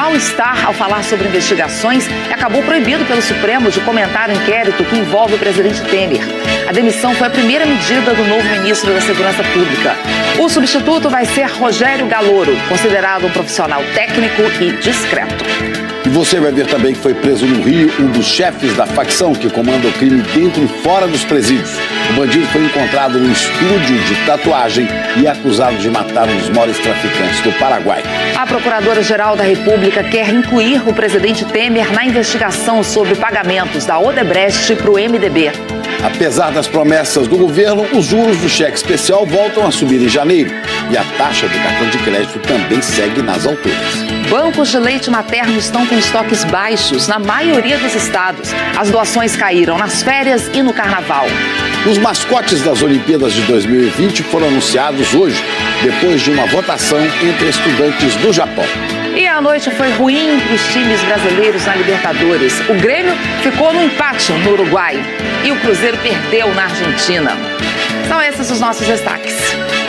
mal-estar ao falar sobre investigações e acabou proibido pelo Supremo de comentar o inquérito que envolve o presidente Temer. A demissão foi a primeira medida do novo ministro da Segurança Pública. O substituto vai ser Rogério Galouro, considerado um profissional técnico e discreto. E você vai ver também que foi preso no Rio um dos chefes da facção que comanda o crime dentro e fora dos presídios. O bandido foi encontrado no estúdio de tatuagem e é acusado de matar um dos maiores traficantes do Paraguai. A Procuradora-Geral da República quer incluir o presidente Temer na investigação sobre pagamentos da Odebrecht para o MDB. Apesar das promessas do governo, os juros do cheque especial voltam a subir em janeiro. E a taxa do cartão de crédito também segue nas alturas. Bancos de leite materno estão com estoques baixos na maioria dos estados. As doações caíram nas férias e no carnaval. Os mascotes das Olimpíadas de 2020 foram anunciados hoje, depois de uma votação entre estudantes do Japão. E a noite foi ruim para os times brasileiros na Libertadores. O Grêmio ficou no empate no Uruguai e o Cruzeiro perdeu na Argentina. São esses os nossos destaques.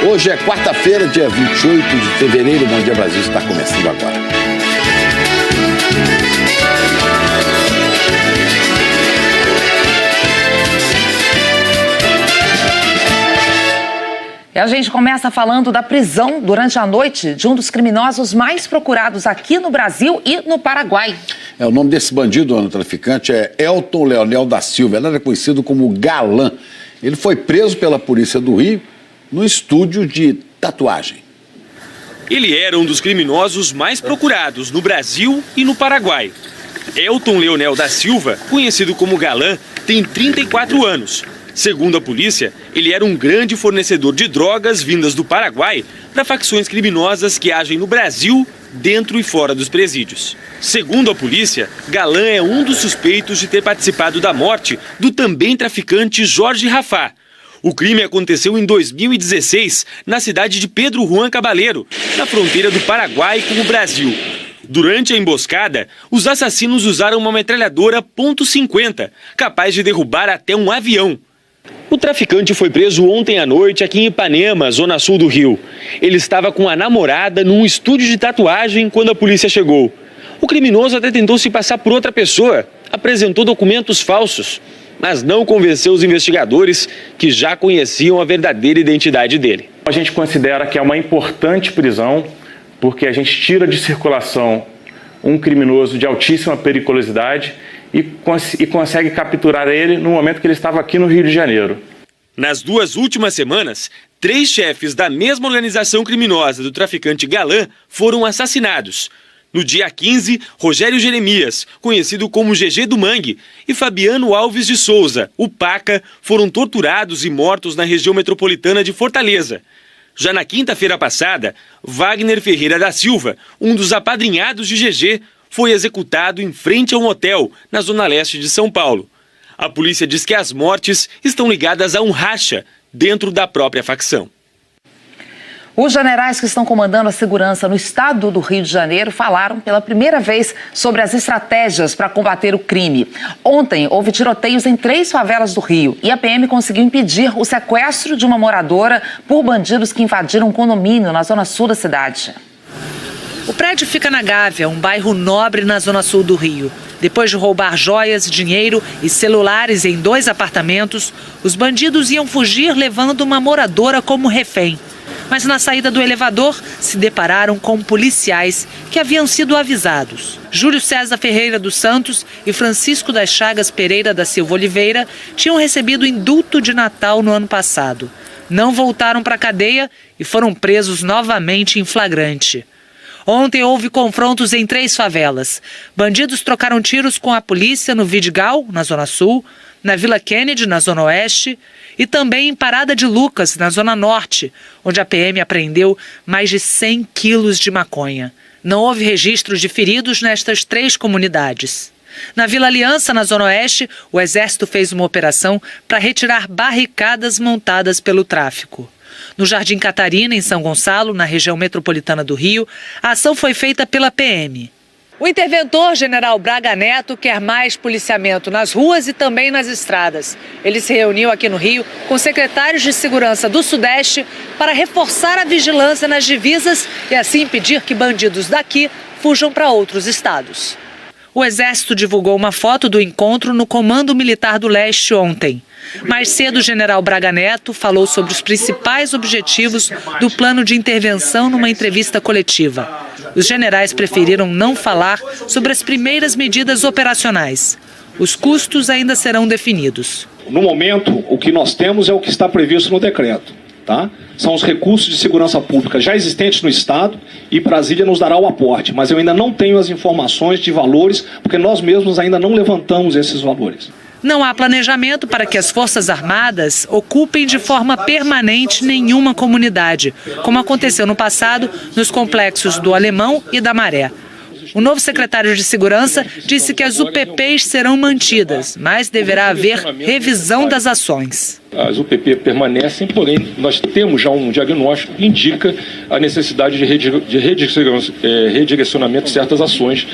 Hoje é quarta-feira, dia 28 de fevereiro. Bom Dia Brasil está começando agora. E a gente começa falando da prisão durante a noite de um dos criminosos mais procurados aqui no Brasil e no Paraguai. O nome desse bandido, Ana traficante, é Elton Leonel da Silva. Ele era conhecido como Galã. Ele foi preso pela polícia do Rio no estúdio de tatuagem. Ele era um dos criminosos mais procurados no Brasil e no Paraguai. Elton Leonel da Silva, conhecido como Galã, tem 34 anos. Segundo a polícia, ele era um grande fornecedor de drogas vindas do Paraguai para facções criminosas que agem no Brasil, dentro e fora dos presídios. Segundo a polícia, Galã é um dos suspeitos de ter participado da morte do também traficante Jorge Rafá. O crime aconteceu em 2016, na cidade de Pedro Juan Cabaleiro, na fronteira do Paraguai com o Brasil. Durante a emboscada, os assassinos usaram uma metralhadora .50, capaz de derrubar até um avião. O traficante foi preso ontem à noite aqui em Ipanema, zona sul do Rio. Ele estava com a namorada num estúdio de tatuagem quando a polícia chegou. O criminoso até tentou se passar por outra pessoa, apresentou documentos falsos, mas não convenceu os investigadores que já conheciam a verdadeira identidade dele. A gente considera que é uma importante prisão, porque a gente tira de circulação um criminoso de altíssima periculosidade e consegue capturar ele no momento que ele estava aqui no Rio de Janeiro. Nas 2 últimas semanas, 3 chefes da mesma organização criminosa do traficante Galã foram assassinados. No dia 15, Rogério Jeremias, conhecido como GG do Mangue, e Fabiano Alves de Souza, o Paca, foram torturados e mortos na região metropolitana de Fortaleza. Já na quinta-feira passada, Wagner Ferreira da Silva, um dos apadrinhados de GG, foi executado em frente a um hotel, na zona leste de São Paulo. A polícia diz que as mortes estão ligadas a um racha dentro da própria facção. Os generais que estão comandando a segurança no estado do Rio de Janeiro falaram pela primeira vez sobre as estratégias para combater o crime. Ontem, houve tiroteios em 3 favelas do Rio e a PM conseguiu impedir o sequestro de uma moradora por bandidos que invadiram um condomínio na zona sul da cidade. O prédio fica na Gávea, um bairro nobre na zona sul do Rio. Depois de roubar joias, dinheiro e celulares em 2 apartamentos, os bandidos iam fugir levando uma moradora como refém. Mas na saída do elevador, se depararam com policiais que haviam sido avisados. Júlio César Ferreira dos Santos e Francisco das Chagas Pereira da Silva Oliveira tinham recebido indulto de Natal no ano passado. Não voltaram para a cadeia e foram presos novamente em flagrante. Ontem houve confrontos em 3 favelas. Bandidos trocaram tiros com a polícia no Vidigal, na Zona Sul, na Vila Kennedy, na Zona Oeste, e também em Parada de Lucas, na Zona Norte, onde a PM apreendeu mais de 100 quilos de maconha. Não houve registros de feridos nestas 3 comunidades. Na Vila Aliança, na Zona Oeste, o Exército fez uma operação para retirar barricadas montadas pelo tráfico. No Jardim Catarina, em São Gonçalo, na região metropolitana do Rio, a ação foi feita pela PM. O interventor, General Braga Neto, quer mais policiamento nas ruas e também nas estradas. Ele se reuniu aqui no Rio com secretários de segurança do Sudeste para reforçar a vigilância nas divisas e assim impedir que bandidos daqui fujam para outros estados. O Exército divulgou uma foto do encontro no Comando Militar do Leste ontem. Mais cedo, o general Braga Neto falou sobre os principais objetivos do plano de intervenção numa entrevista coletiva. Os generais preferiram não falar sobre as primeiras medidas operacionais. Os custos ainda serão definidos. No momento, o que nós temos é o que está previsto no decreto. Tá? São os recursos de segurança pública já existentes no Estado e Brasília nos dará o aporte, mas eu ainda não tenho as informações de valores, porque nós mesmos ainda não levantamos esses valores. Não há planejamento para que as Forças Armadas ocupem de forma permanente nenhuma comunidade, como aconteceu no passado nos complexos do Alemão e da Maré. O novo secretário de Segurança disse que as UPPs serão mantidas, mas deverá haver revisão das ações. As UPP permanecem, porém nós temos já um diagnóstico que indica a necessidade de redirecionamento de certas ações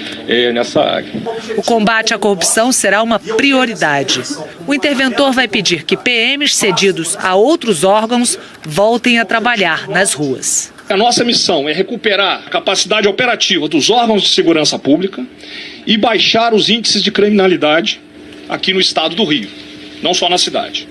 nessa área. O combate à corrupção será uma prioridade. O interventor vai pedir que PMs cedidos a outros órgãos voltem a trabalhar nas ruas. A nossa missão é recuperar a capacidade operativa dos órgãos de segurança pública e baixar os índices de criminalidade aqui no estado do Rio, não só na cidade.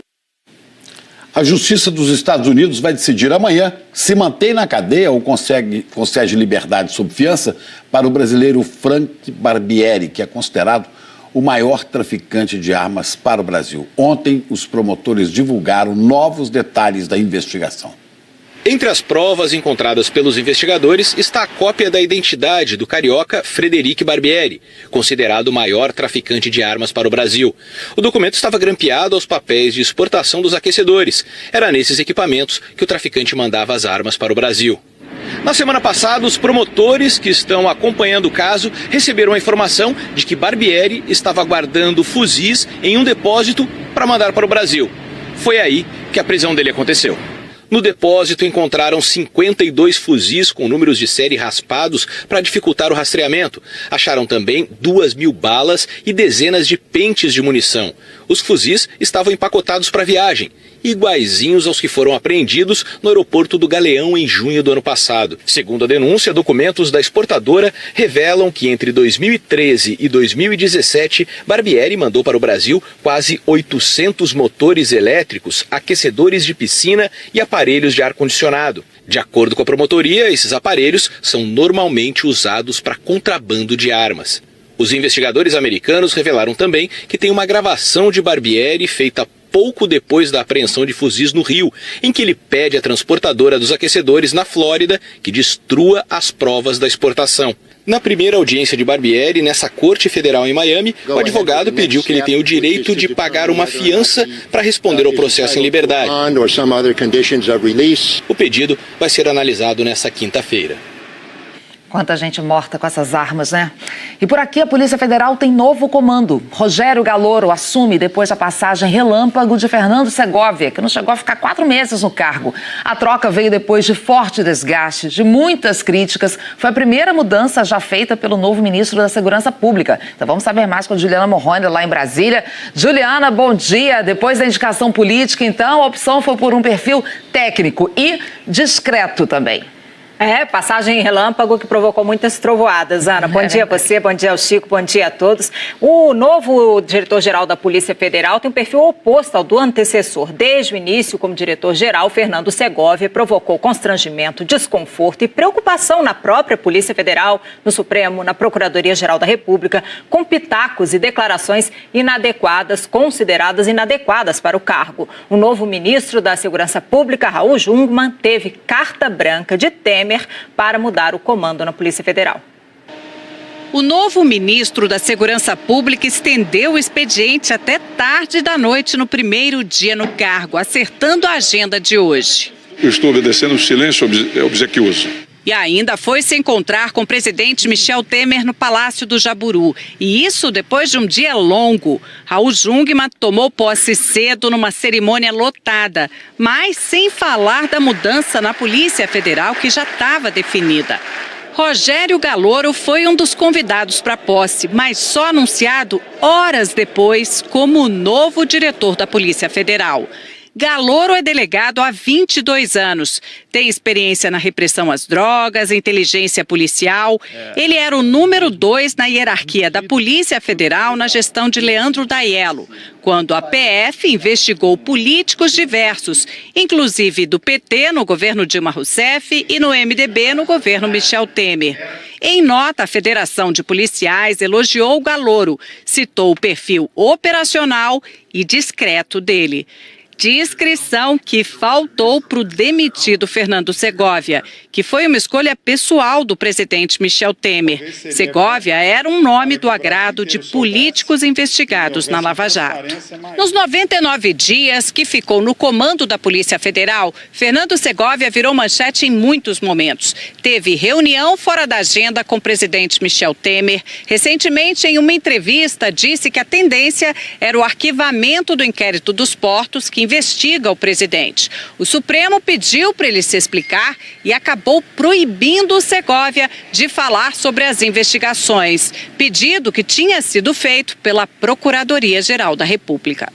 A Justiça dos Estados Unidos vai decidir amanhã se mantém na cadeia ou concede liberdade sob fiança para o brasileiro Frank Barbieri, que é considerado o maior traficante de armas para o Brasil. Ontem, os promotores divulgaram novos detalhes da investigação. Entre as provas encontradas pelos investigadores está a cópia da identidade do carioca Frederic Barbieri, considerado o maior traficante de armas para o Brasil. O documento estava grampeado aos papéis de exportação dos aquecedores. Era nesses equipamentos que o traficante mandava as armas para o Brasil. Na semana passada, os promotores que estão acompanhando o caso receberam a informação de que Barbieri estava guardando fuzis em um depósito para mandar para o Brasil. Foi aí que a prisão dele aconteceu. No depósito encontraram 52 fuzis com números de série raspados para dificultar o rastreamento. Acharam também 2.000 balas e dezenas de pentes de munição. Os fuzis estavam empacotados para viagem, iguaizinhos aos que foram apreendidos no aeroporto do Galeão em junho do ano passado. Segundo a denúncia, documentos da exportadora revelam que entre 2013 e 2017, Barbieri mandou para o Brasil quase 800 motores elétricos, aquecedores de piscina e aparelhos de ar-condicionado. De acordo com a promotoria, esses aparelhos são normalmente usados para contrabando de armas. Os investigadores americanos revelaram também que tem uma gravação de Barbieri feita pouco depois da apreensão de fuzis no Rio, em que ele pede à transportadora dos aquecedores na Flórida que destrua as provas da exportação. Na primeira audiência de Barbieri, nessa Corte Federal em Miami, o advogado pediu que ele tenha o direito de pagar uma fiança para responder ao processo em liberdade. O pedido vai ser analisado nesta quinta-feira. Quanta gente morta com essas armas, né? E por aqui a Polícia Federal tem novo comando. Rogério Galoro assume depois da passagem relâmpago de Fernando Segovia, que não chegou a ficar 4 meses no cargo. A troca veio depois de forte desgaste, de muitas críticas. Foi a primeira mudança já feita pelo novo ministro da Segurança Pública. Então vamos saber mais com a Juliana Morrone, lá em Brasília. Juliana, bom dia. Depois da indicação política, então, a opção foi por um perfil técnico e discreto também. Passagem em relâmpago que provocou muitas trovoadas, Ana. Bom dia a você, bom dia ao Chico, bom dia a todos. O novo diretor-geral da Polícia Federal tem um perfil oposto ao do antecessor. Desde o início, como diretor-geral, Fernando Segovia provocou constrangimento, desconforto e preocupação na própria Polícia Federal, no Supremo, na Procuradoria-Geral da República, com pitacos e declarações inadequadas, consideradas inadequadas para o cargo. O novo ministro da Segurança Pública, Raul Jungmann, teve carta branca de Temer para mudar o comando na Polícia Federal. O novo ministro da Segurança Pública estendeu o expediente até tarde da noite no primeiro dia no cargo, acertando a agenda de hoje. Eu estou obedecendo o silêncio obsequioso. E ainda foi se encontrar com o presidente Michel Temer no Palácio do Jaburu. E isso depois de um dia longo. Raul Jungmann tomou posse cedo numa cerimônia lotada, mas sem falar da mudança na Polícia Federal que já estava definida. Rogério Galoro foi um dos convidados para a posse, mas só anunciado horas depois como o novo diretor da Polícia Federal. Galoro é delegado há 22 anos. Tem experiência na repressão às drogas, inteligência policial. Ele era o número 2 na hierarquia da Polícia Federal na gestão de Leandro Daiello, quando a PF investigou políticos diversos, inclusive do PT no governo Dilma Rousseff e no MDB no governo Michel Temer. Em nota, a Federação de Policiais elogiou o Galoro, citou o perfil operacional e discreto dele. Discrição que faltou para o demitido Fernando Segovia, que foi uma escolha pessoal do presidente Michel Temer. Segovia era um nome do agrado de políticos investigados na Lava Jato. Nos 99 dias que ficou no comando da Polícia Federal, Fernando Segovia virou manchete em muitos momentos. Teve reunião fora da agenda com o presidente Michel Temer. Recentemente, em uma entrevista, disse que a tendência era o arquivamento do inquérito dos portos que investiga o presidente. O Supremo pediu para ele se explicar e acabou proibindo o Segovia de falar sobre as investigações, pedido que tinha sido feito pela Procuradoria-Geral da República.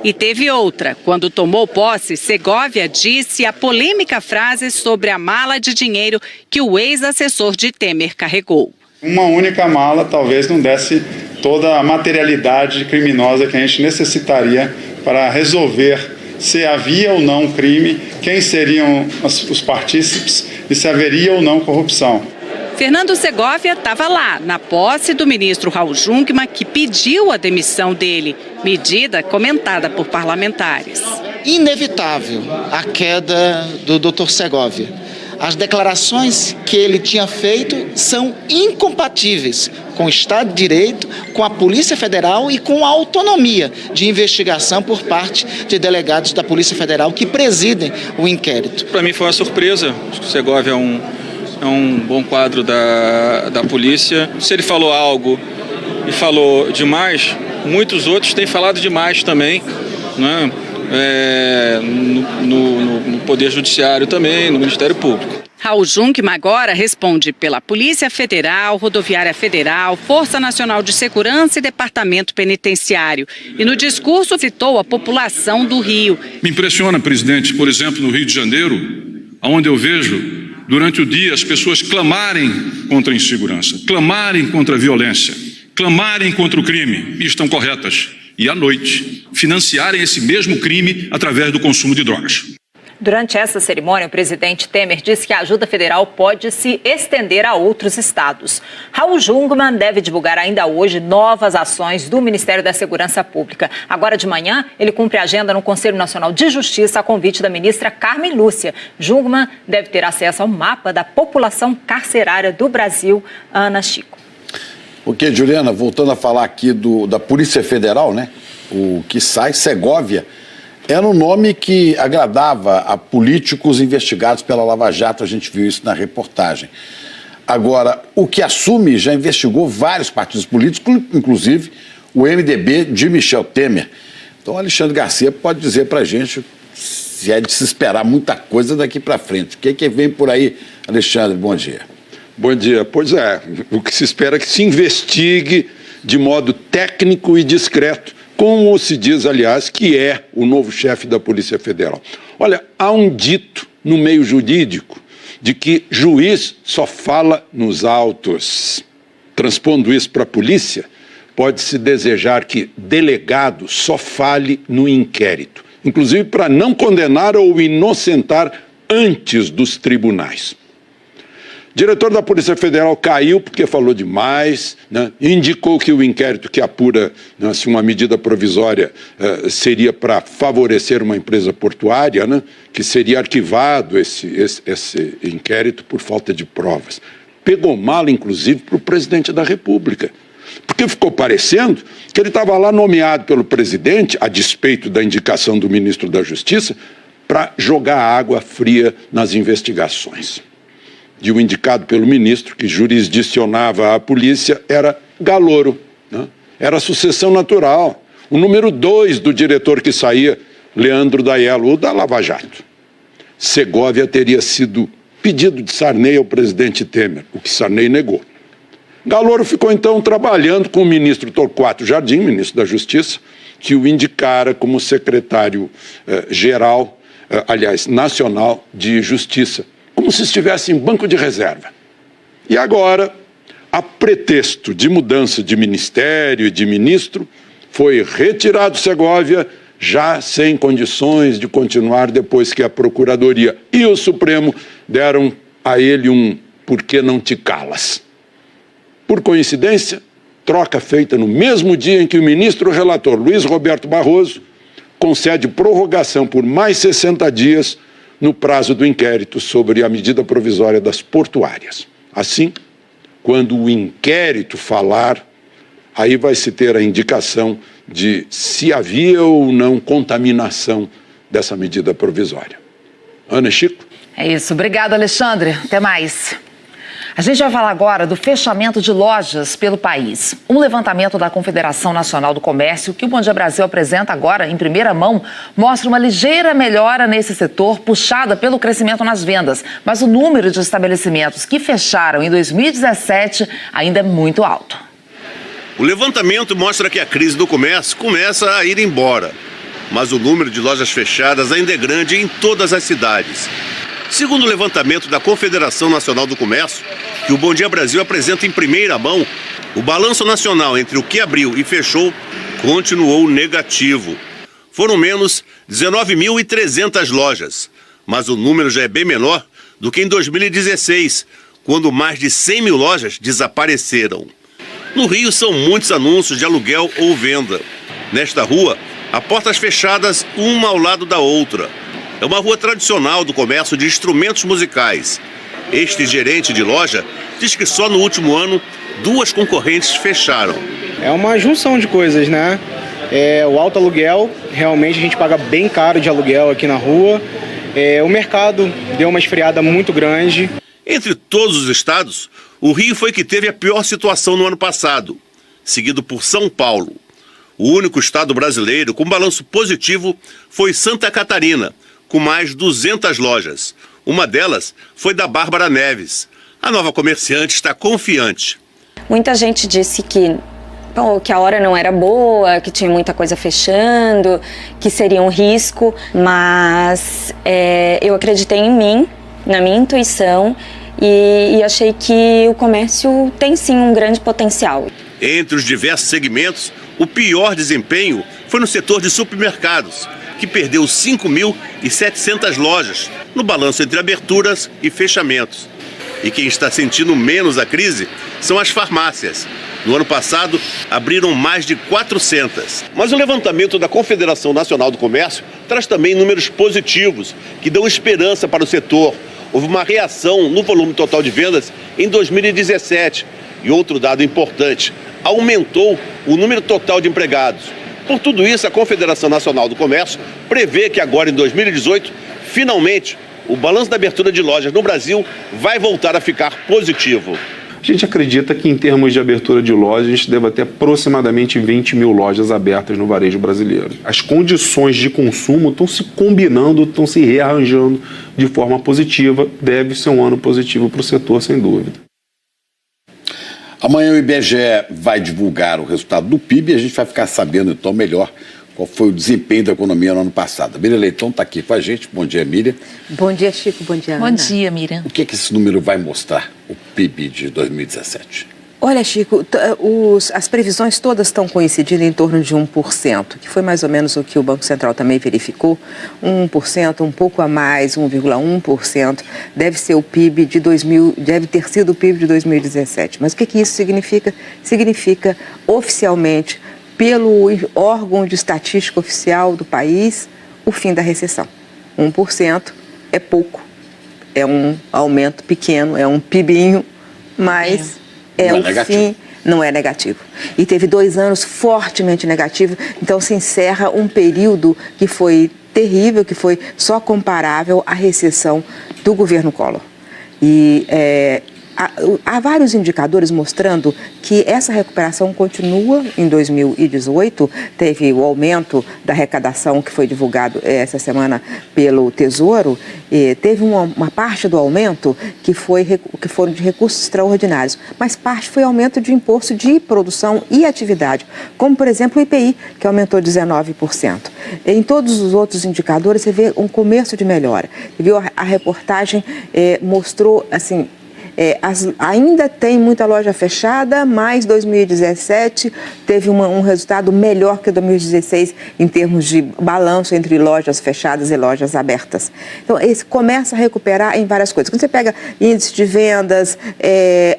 E teve outra. Quando tomou posse, Segovia disse a polêmica frase sobre a mala de dinheiro que o ex-assessor de Temer carregou. Uma única mala talvez não desse toda a materialidade criminosa que a gente necessitaria para resolver se havia ou não crime, quem seriam os partícipes e se haveria ou não corrupção. Fernando Segovia estava lá, na posse do ministro Raul Jungmann, que pediu a demissão dele, medida comentada por parlamentares. Inevitável a queda do Dr. Segovia. As declarações que ele tinha feito são incompatíveis com o Estado de Direito, com a Polícia Federal e com a autonomia de investigação por parte de delegados da Polícia Federal que presidem o inquérito. Para mim foi uma surpresa. Acho que o Segovia é um bom quadro da polícia. Se ele falou algo e falou demais, muitos outros têm falado demais também, né? No Poder Judiciário também, no Ministério Público. Raul Jungmann agora responde pela Polícia Federal, Rodoviária Federal, Força Nacional de Segurança e Departamento Penitenciário. E no discurso citou a população do Rio. Me impressiona, presidente, por exemplo, no Rio de Janeiro, onde eu vejo durante o dia as pessoas clamarem contra a insegurança, clamarem contra a violência, clamarem contra o crime, e estão corretas. E à noite, financiarem esse mesmo crime através do consumo de drogas. Durante essa cerimônia, o presidente Temer disse que a ajuda federal pode se estender a outros estados. Raul Jungmann deve divulgar ainda hoje novas ações do Ministério da Segurança Pública. Agora de manhã, ele cumpre a agenda no Conselho Nacional de Justiça a convite da ministra Carmen Lúcia. Jungmann deve ter acesso ao mapa da população carcerária do Brasil. Ana Chico. Ok, Juliana, voltando a falar aqui da Polícia Federal, né? O que sai, Segovia, era um nome que agradava a políticos investigados pela Lava Jato, a gente viu isso na reportagem. Agora, o que assume já investigou vários partidos políticos, inclusive o MDB de Michel Temer. Então, Alexandre Garcia pode dizer para a gente se é de se esperar muita coisa daqui para frente. O que vem por aí, Alexandre? Bom dia. Bom dia. Pois é, o que se espera é que se investigue de modo técnico e discreto, como se diz, aliás, que é o novo chefe da Polícia Federal. Olha, há um dito no meio jurídico de que juiz só fala nos autos. Transpondo isso para a polícia, pode-se desejar que delegado só fale no inquérito, inclusive para não condenar ou inocentar antes dos tribunais. O diretor da Polícia Federal caiu porque falou demais, né? Indicou que o inquérito que apura, né, se uma medida provisória seria para favorecer uma empresa portuária, né, que seria arquivado esse inquérito por falta de provas. Pegou mal, inclusive, para o presidente da República, porque ficou parecendo que ele estava lá nomeado pelo presidente, a despeito da indicação do ministro da Justiça, para jogar água fria nas investigações. E o indicado pelo ministro, que jurisdicionava a polícia, era Galoro, né? Era a sucessão natural. O número 2 do diretor que saía, Leandro Daiello, o da Lava Jato. Segovia teria sido pedido de Sarney ao presidente Temer, o que Sarney negou. Galoro ficou então trabalhando com o ministro Torquato Jardim, ministro da Justiça, que o indicara como secretário-geral, nacional de Justiça, como se estivesse em banco de reserva. E agora, a pretexto de mudança de ministério e de ministro, foi retirado Segovia, já sem condições de continuar depois que a Procuradoria e o Supremo deram a ele um "por que não te calas?". Por coincidência, troca feita no mesmo dia em que o ministro relator Luiz Roberto Barroso concede prorrogação por mais 60 dias no prazo do inquérito sobre a medida provisória das portuárias. Assim, quando o inquérito falar, aí vai se ter a indicação de se havia ou não contaminação dessa medida provisória. Ana e Chico? É isso. Obrigado, Alexandre. Até mais. A gente vai falar agora do fechamento de lojas pelo país. Um levantamento da Confederação Nacional do Comércio, que o Bom Dia Brasil apresenta agora em primeira mão, mostra uma ligeira melhora nesse setor, puxada pelo crescimento nas vendas. Mas o número de estabelecimentos que fecharam em 2017 ainda é muito alto. O levantamento mostra que a crise do comércio começa a ir embora. Mas o número de lojas fechadas ainda é grande em todas as cidades. Segundo o levantamento da Confederação Nacional do Comércio, que o Bom Dia Brasil apresenta em primeira mão, o balanço nacional entre o que abriu e fechou continuou negativo. Foram menos 19.300 lojas, mas o número já é bem menor do que em 2016, quando mais de 100 mil lojas desapareceram. No Rio são muitos anúncios de aluguel ou venda. Nesta rua, há portas fechadas uma ao lado da outra. É uma rua tradicional do comércio de instrumentos musicais. Este gerente de loja diz que só no último ano 2 concorrentes fecharam. É uma junção de coisas, né? O alto aluguel, realmente a gente paga bem caro de aluguel aqui na rua. O mercado deu uma esfriada muito grande. Entre todos os estados, o Rio foi que teve a pior situação no ano passado, seguido por São Paulo. O único estado brasileiro com balanço positivo foi Santa Catarina, com mais 200 lojas. Uma delas foi da Bárbara Neves. A nova comerciante está confiante. Muita gente disse que a hora não era boa, que tinha muita coisa fechando, que seria um risco, mas eu acreditei em mim, na minha intuição, e achei que o comércio tem sim um grande potencial. Entre os diversos segmentos, o pior desempenho foi no setor de supermercados, que perdeu 5.700 lojas no balanço entre aberturas e fechamentos. E quem está sentindo menos a crise são as farmácias. No ano passado, abriram mais de 400. Mas o levantamento da Confederação Nacional do Comércio traz também números positivos, que dão esperança para o setor. Houve uma reação no volume total de vendas em 2017. E outro dado importante, aumentou o número total de empregados. Por tudo isso, a Confederação Nacional do Comércio prevê que agora, em 2018, finalmente, o balanço da abertura de lojas no Brasil vai voltar a ficar positivo. A gente acredita que, em termos de abertura de lojas, a gente deve ter aproximadamente 20 mil lojas abertas no varejo brasileiro. As condições de consumo estão se combinando, estão se rearranjando de forma positiva. Deve ser um ano positivo para o setor, sem dúvida. Amanhã o IBGE vai divulgar o resultado do PIB e a gente vai ficar sabendo, então, melhor qual foi o desempenho da economia no ano passado. A Miriam Leitão está aqui com a gente. Bom dia, Miriam. Bom dia, Chico. Bom dia, Ana. Bom dia, Miriam. O que esse número vai mostrar, o PIB de 2017? Olha, Chico, as previsões todas estão coincidindo em torno de 1%, que foi mais ou menos o que o Banco Central também verificou. 1%, um pouco a mais, 1,1%, deve ser o PIB de deve ter sido o PIB de 2017. Mas o que isso significa? Significa, oficialmente, pelo órgão de estatística oficial do país, o fim da recessão. 1% é pouco, é um aumento pequeno, é um PIBinho, mas fim, não é negativo. E teve 2 anos fortemente negativos, então se encerra um período que foi terrível, que foi só comparável à recessão do governo Collor. E Há vários indicadores mostrando que essa recuperação continua em 2018. Teve o aumento da arrecadação que foi divulgado essa semana pelo Tesouro. E teve uma parte do aumento que foram de recursos extraordinários, mas parte foi aumento de imposto de produção e atividade, como, por exemplo, o IPI, que aumentou 19%. Em todos os outros indicadores, você vê um começo de melhora. Viu? A reportagem mostrou, assim, ainda tem muita loja fechada, mas 2017 teve um resultado melhor que 2016 em termos de balanço entre lojas fechadas e lojas abertas. Então, esse começa a recuperar em várias coisas. Quando você pega índice de vendas,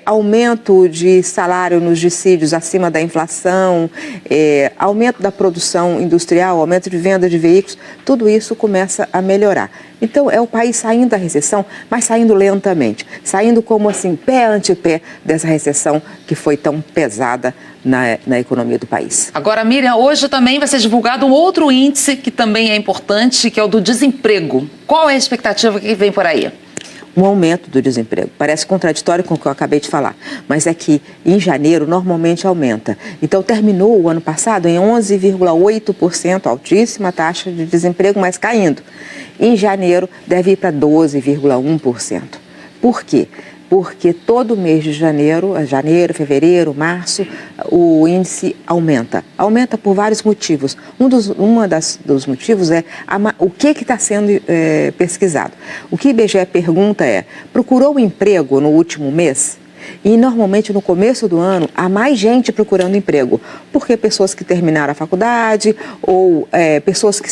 aumento de salário nos dissídios acima da inflação, aumento da produção industrial, aumento de venda de veículos, tudo isso começa a melhorar. Então, é o país saindo da recessão, mas saindo lentamente, saindo como assim, pé ante pé dessa recessão que foi tão pesada na economia do país. Agora, Miriam, hoje também vai ser divulgado um outro índice que também é importante, que é o do desemprego. Qual é a expectativa que vem por aí? Um aumento do desemprego. Parece contraditório com o que eu acabei de falar, mas é que em janeiro normalmente aumenta. Então terminou o ano passado em 11,8%, altíssima taxa de desemprego, mas caindo. Em janeiro deve ir para 12,1%. Por quê? Porque todo mês de janeiro, fevereiro, março, o índice aumenta. Aumenta por vários motivos. Um dos motivos é o que está sendo pesquisado. O que o IBGE pergunta é, procurou emprego no último mês? E normalmente no começo do ano há mais gente procurando emprego, porque pessoas que terminaram a faculdade ou pessoas que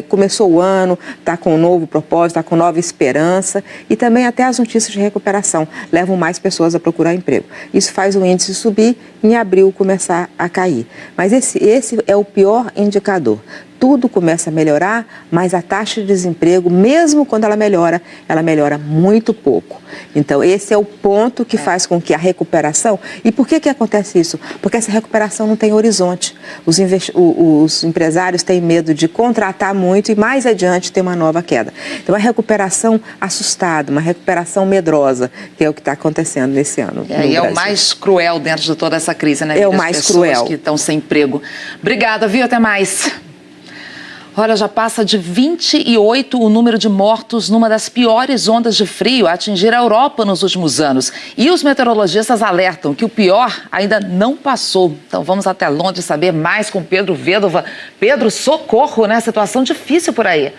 começou o ano, está com um novo propósito, está com nova esperança, e também até as notícias de recuperação levam mais pessoas a procurar emprego. Isso faz o índice subir e em abril começar a cair. Mas esse é o pior indicador. Tudo começa a melhorar, mas a taxa de desemprego, mesmo quando ela melhora muito pouco. Então, esse é o ponto que faz com que a recuperação... E por que acontece isso? Porque essa recuperação não tem horizonte. Os empresários têm medo de contratar muito e mais adiante ter uma nova queda. Então, a recuperação assustada, uma recuperação medrosa, que é o que está acontecendo nesse ano. E é o mais cruel dentro de toda essa crise, né? É o mais cruel. Que estão sem emprego. Obrigada, viu? Até mais. Olha, já passa de 28 o número de mortos numa das piores ondas de frio a atingir a Europa nos últimos anos. E os meteorologistas alertam que o pior ainda não passou. Então vamos até Londres saber mais com Pedro Vedova. Pedro, socorro, né? Situação difícil por aí.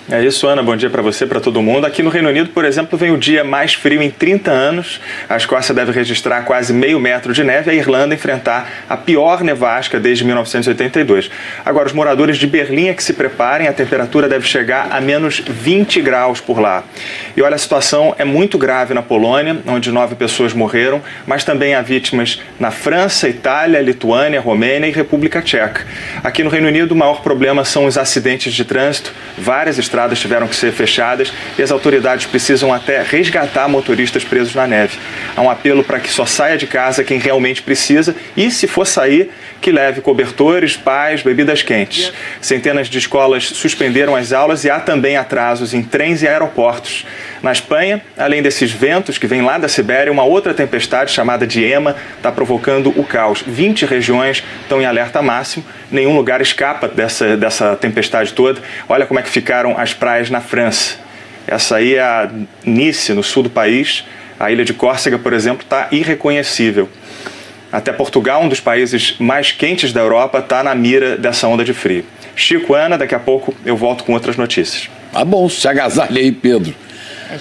É isso, Ana. Bom dia para você, para todo mundo. Aqui no Reino Unido, por exemplo, vem o dia mais frio em 30 anos. A Escócia deve registrar quase meio metro de neve e a Irlanda enfrentar a pior nevasca desde 1982. Agora, os moradores de Berlim é que se preparem, a temperatura deve chegar a menos 20 graus por lá. E olha, a situação é muito grave na Polônia, onde 9 pessoas morreram, mas também há vítimas na França, Itália, Lituânia, Romênia e República Tcheca. Aqui no Reino Unido, o maior problema são os acidentes de trânsito. Várias estradas tiveram que ser fechadas e as autoridades precisam até resgatar motoristas presos na neve. Há um apelo para que só saia de casa quem realmente precisa e, se for sair, que leve cobertores, pás, bebidas quentes. Centenas de escolas suspenderam as aulas e há também atrasos em trens e aeroportos. Na Espanha, além desses ventos que vêm lá da Sibéria, uma outra tempestade chamada de Emma está provocando o caos. 20 regiões estão em alerta máximo, nenhum lugar escapa dessa tempestade toda. Olha como é que ficaram as praias na França. Essa aí é a Nice, no sul do país. A ilha de Córcega, por exemplo, está irreconhecível. Até Portugal, um dos países mais quentes da Europa, está na mira dessa onda de frio. Chico, Ana, daqui a pouco eu volto com outras notícias. Tá bom, se agasalhe aí, Pedro.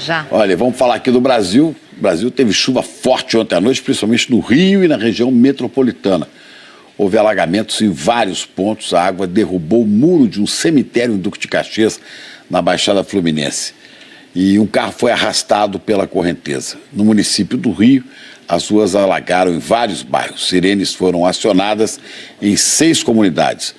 Já. Olha, vamos falar aqui do Brasil. O Brasil teve chuva forte ontem à noite, principalmente no Rio e na região metropolitana. Houve alagamentos em vários pontos. A água derrubou o muro de um cemitério em Duque de Caxias, na Baixada Fluminense. E um carro foi arrastado pela correnteza. No município do Rio, as ruas alagaram em vários bairros. Sirenes foram acionadas em 6 comunidades.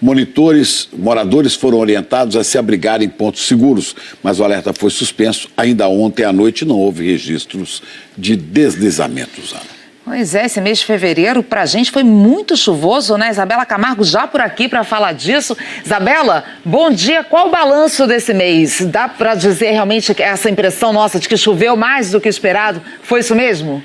Moradores foram orientados a se abrigar em pontos seguros, mas o alerta foi suspenso. Ainda ontem à noite não houve registros de deslizamentos, Ana. Pois é, esse mês de fevereiro pra gente foi muito chuvoso, né? Isabela Camargo já por aqui para falar disso. Isabela, bom dia. Qual o balanço desse mês? Dá para dizer realmente que essa impressão nossa de que choveu mais do que esperado? Foi isso mesmo?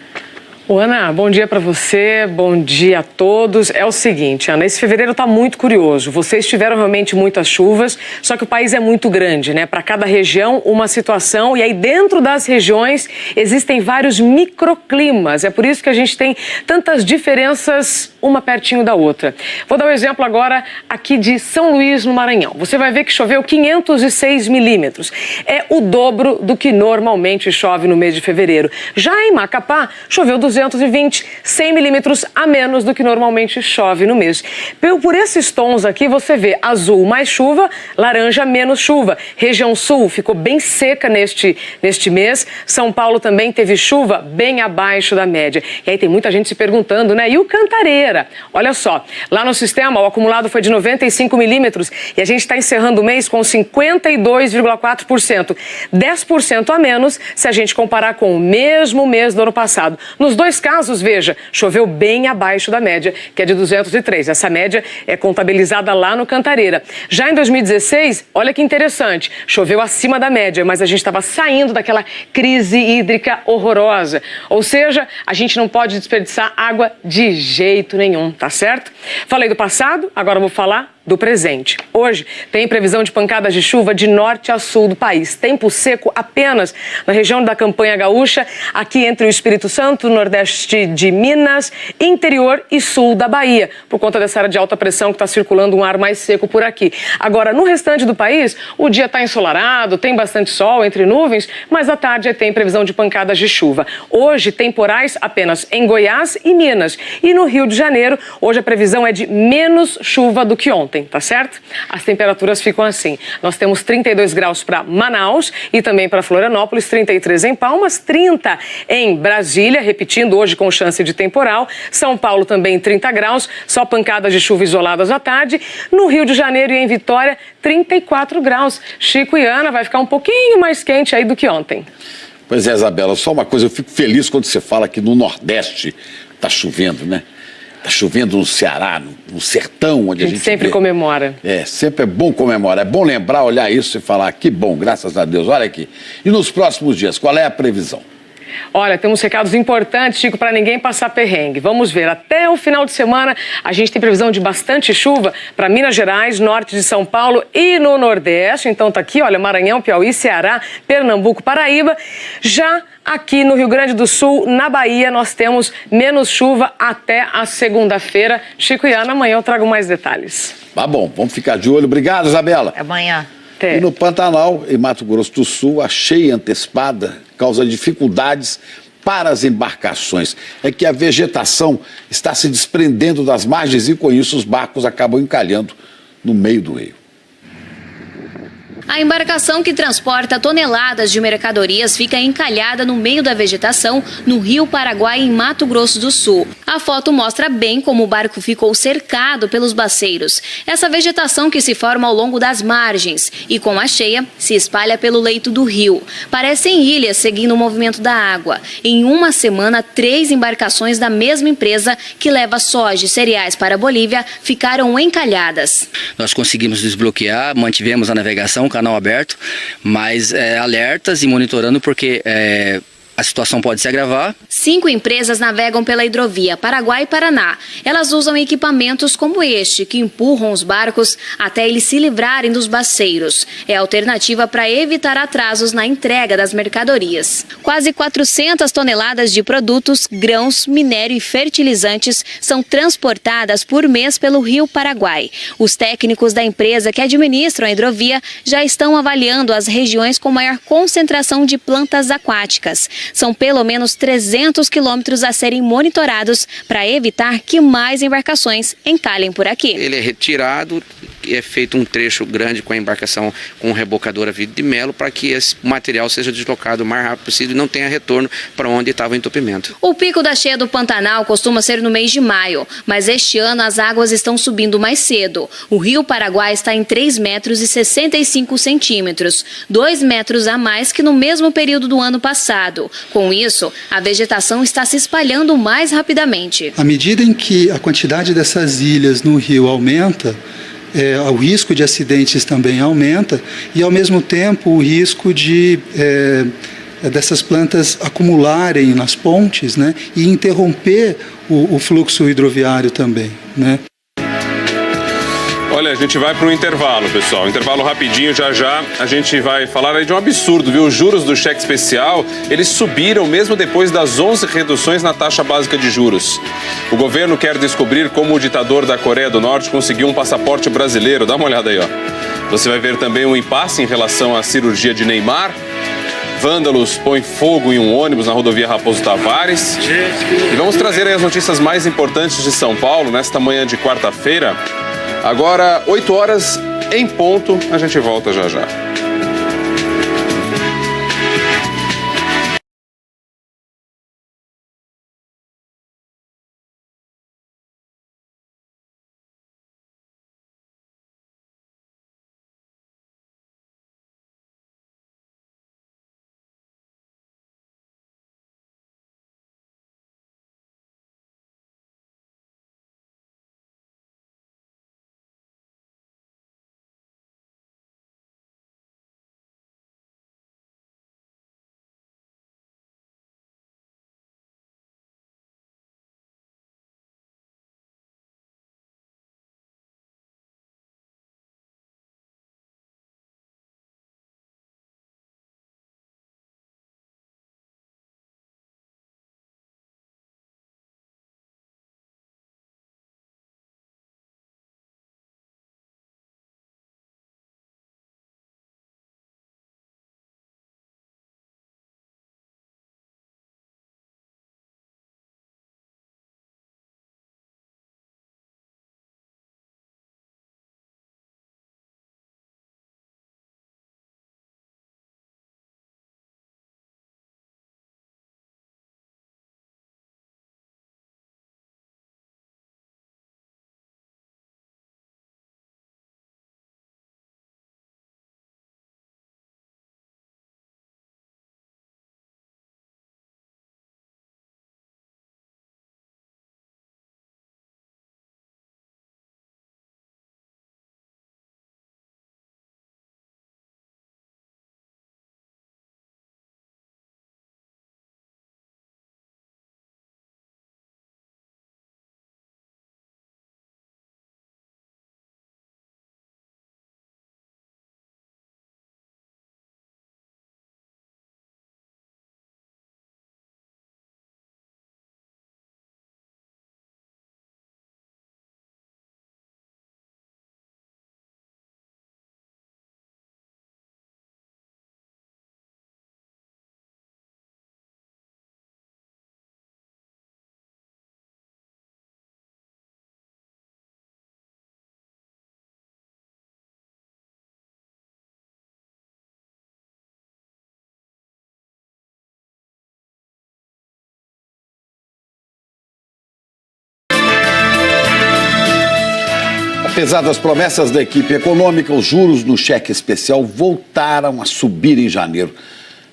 Ana, bom dia para você, bom dia a todos. É o seguinte, Ana, esse fevereiro está muito curioso. Vocês tiveram realmente muitas chuvas, só que o país é muito grande, né? Para cada região, uma situação, e aí dentro das regiões existem vários microclimas. É por isso que a gente tem tantas diferenças uma pertinho da outra. Vou dar um exemplo agora aqui de São Luís, no Maranhão. Você vai ver que choveu 506 milímetros. É o dobro do que normalmente chove no mês de fevereiro. Já em Macapá, choveu 220, 100 milímetros a menos do que normalmente chove no mês. Por esses tons aqui, você vê azul mais chuva, laranja menos chuva. Região sul ficou bem seca neste mês. São Paulo também teve chuva bem abaixo da média. E aí tem muita gente se perguntando, né? E o Cantareira? Olha só, lá no sistema o acumulado foi de 95 milímetros e a gente está encerrando o mês com 52,4%. 10% a menos se a gente comparar com o mesmo mês do ano passado. Nos dois casos, veja, choveu bem abaixo da média, que é de 203. Essa média é contabilizada lá no Cantareira. Já em 2016, olha que interessante, choveu acima da média, mas a gente estava saindo daquela crise hídrica horrorosa. Ou seja, a gente não pode desperdiçar água de jeito nenhum, tá certo? Falei do passado, agora vou falar do presente. Hoje tem previsão de pancadas de chuva de norte a sul do país. Tempo seco apenas na região da Campanha Gaúcha, aqui entre o Espírito Santo, nordeste de Minas, interior e sul da Bahia, por conta dessa área de alta pressão que está circulando um ar mais seco por aqui. Agora, no restante do país, o dia está ensolarado, tem bastante sol entre nuvens, mas à tarde tem previsão de pancadas de chuva. Hoje, temporais apenas em Goiás e Minas. E no Rio de Janeiro, hoje a previsão é de menos chuva do que ontem. Tá certo? As temperaturas ficam assim. Nós temos 32 graus para Manaus e também para Florianópolis, 33 em Palmas, 30 em Brasília, repetindo hoje com chance de temporal. São Paulo também 30 graus, só pancadas de chuva isoladas à tarde. No Rio de Janeiro e em Vitória, 34 graus. Chico e Ana, vai ficar um pouquinho mais quente aí do que ontem. Pois é, Isabela, só uma coisa, eu fico feliz quando você fala que no Nordeste está chovendo, né? Está chovendo no Ceará, no sertão, onde a gente sempre comemora. É, sempre é bom comemorar, é bom lembrar, olhar isso e falar que bom, graças a Deus, olha aqui. E nos próximos dias, qual é a previsão? Olha, temos recados importantes, Chico, para ninguém passar perrengue. Vamos ver, até o final de semana a gente tem previsão de bastante chuva para Minas Gerais, norte de São Paulo e no Nordeste. Então tá aqui, olha, Maranhão, Piauí, Ceará, Pernambuco, Paraíba. Já aqui no Rio Grande do Sul, na Bahia, nós temos menos chuva até a segunda-feira. Chico e Ana, amanhã eu trago mais detalhes. Tá bom, vamos ficar de olho. Obrigado, Isabela. Até amanhã. E no Pantanal, em Mato Grosso do Sul, a cheia antecipada causa dificuldades para as embarcações. É que a vegetação está se desprendendo das margens e, com isso, os barcos acabam encalhando no meio do rio. A embarcação que transporta toneladas de mercadorias fica encalhada no meio da vegetação no Rio Paraguai, em Mato Grosso do Sul. A foto mostra bem como o barco ficou cercado pelos baceiros. Essa vegetação que se forma ao longo das margens e, com a cheia, se espalha pelo leito do rio. Parecem ilhas seguindo o movimento da água. Em uma semana, 3 embarcações da mesma empresa que leva soja e cereais para a Bolívia ficaram encalhadas. Nós conseguimos desbloquear, mantivemos a navegação, canal aberto, mas alertas e monitorando porque a situação pode se agravar. 5 empresas navegam pela hidrovia Paraguai e Paraná. Elas usam equipamentos como este, que empurram os barcos até eles se livrarem dos baceiros. É a alternativa para evitar atrasos na entrega das mercadorias. Quase 400 toneladas de produtos, grãos, minério e fertilizantes são transportadas por mês pelo Rio Paraguai. Os técnicos da empresa que administram a hidrovia já estão avaliando as regiões com maior concentração de plantas aquáticas. São pelo menos 300 quilômetros a serem monitorados para evitar que mais embarcações encalhem por aqui. Ele é retirado é feito um trecho grande com a embarcação com rebocadora Vida de Melo para que esse material seja deslocado o mais rápido possível e não tenha retorno para onde estava o entupimento. O pico da cheia do Pantanal costuma ser no mês de maio, mas este ano as águas estão subindo mais cedo. O Rio Paraguai está em 3,65 metros, 2 metros a mais que no mesmo período do ano passado. Com isso, a vegetação está se espalhando mais rapidamente. À medida em que a quantidade dessas ilhas no rio aumenta, o risco de acidentes também aumenta e, ao mesmo tempo, o risco dessas plantas acumularem nas pontes, né, e interromper o fluxo hidroviário também, né? Olha, a gente vai para um intervalo, pessoal. Intervalo rapidinho, já já a gente vai falar aí de um absurdo, viu? Os juros do cheque especial, eles subiram mesmo depois das 11 reduções na taxa básica de juros. O governo quer descobrir como o ditador da Coreia do Norte conseguiu um passaporte brasileiro. Dá uma olhada aí, ó. Você vai ver também um impasse em relação à cirurgia de Neymar. Vândalos põem fogo em um ônibus na rodovia Raposo Tavares. E vamos trazer aí as notícias mais importantes de São Paulo nesta manhã de quarta-feira. Agora, 8 horas em ponto, a gente volta já já. Apesar das promessas da equipe econômica, os juros no cheque especial voltaram a subir em janeiro.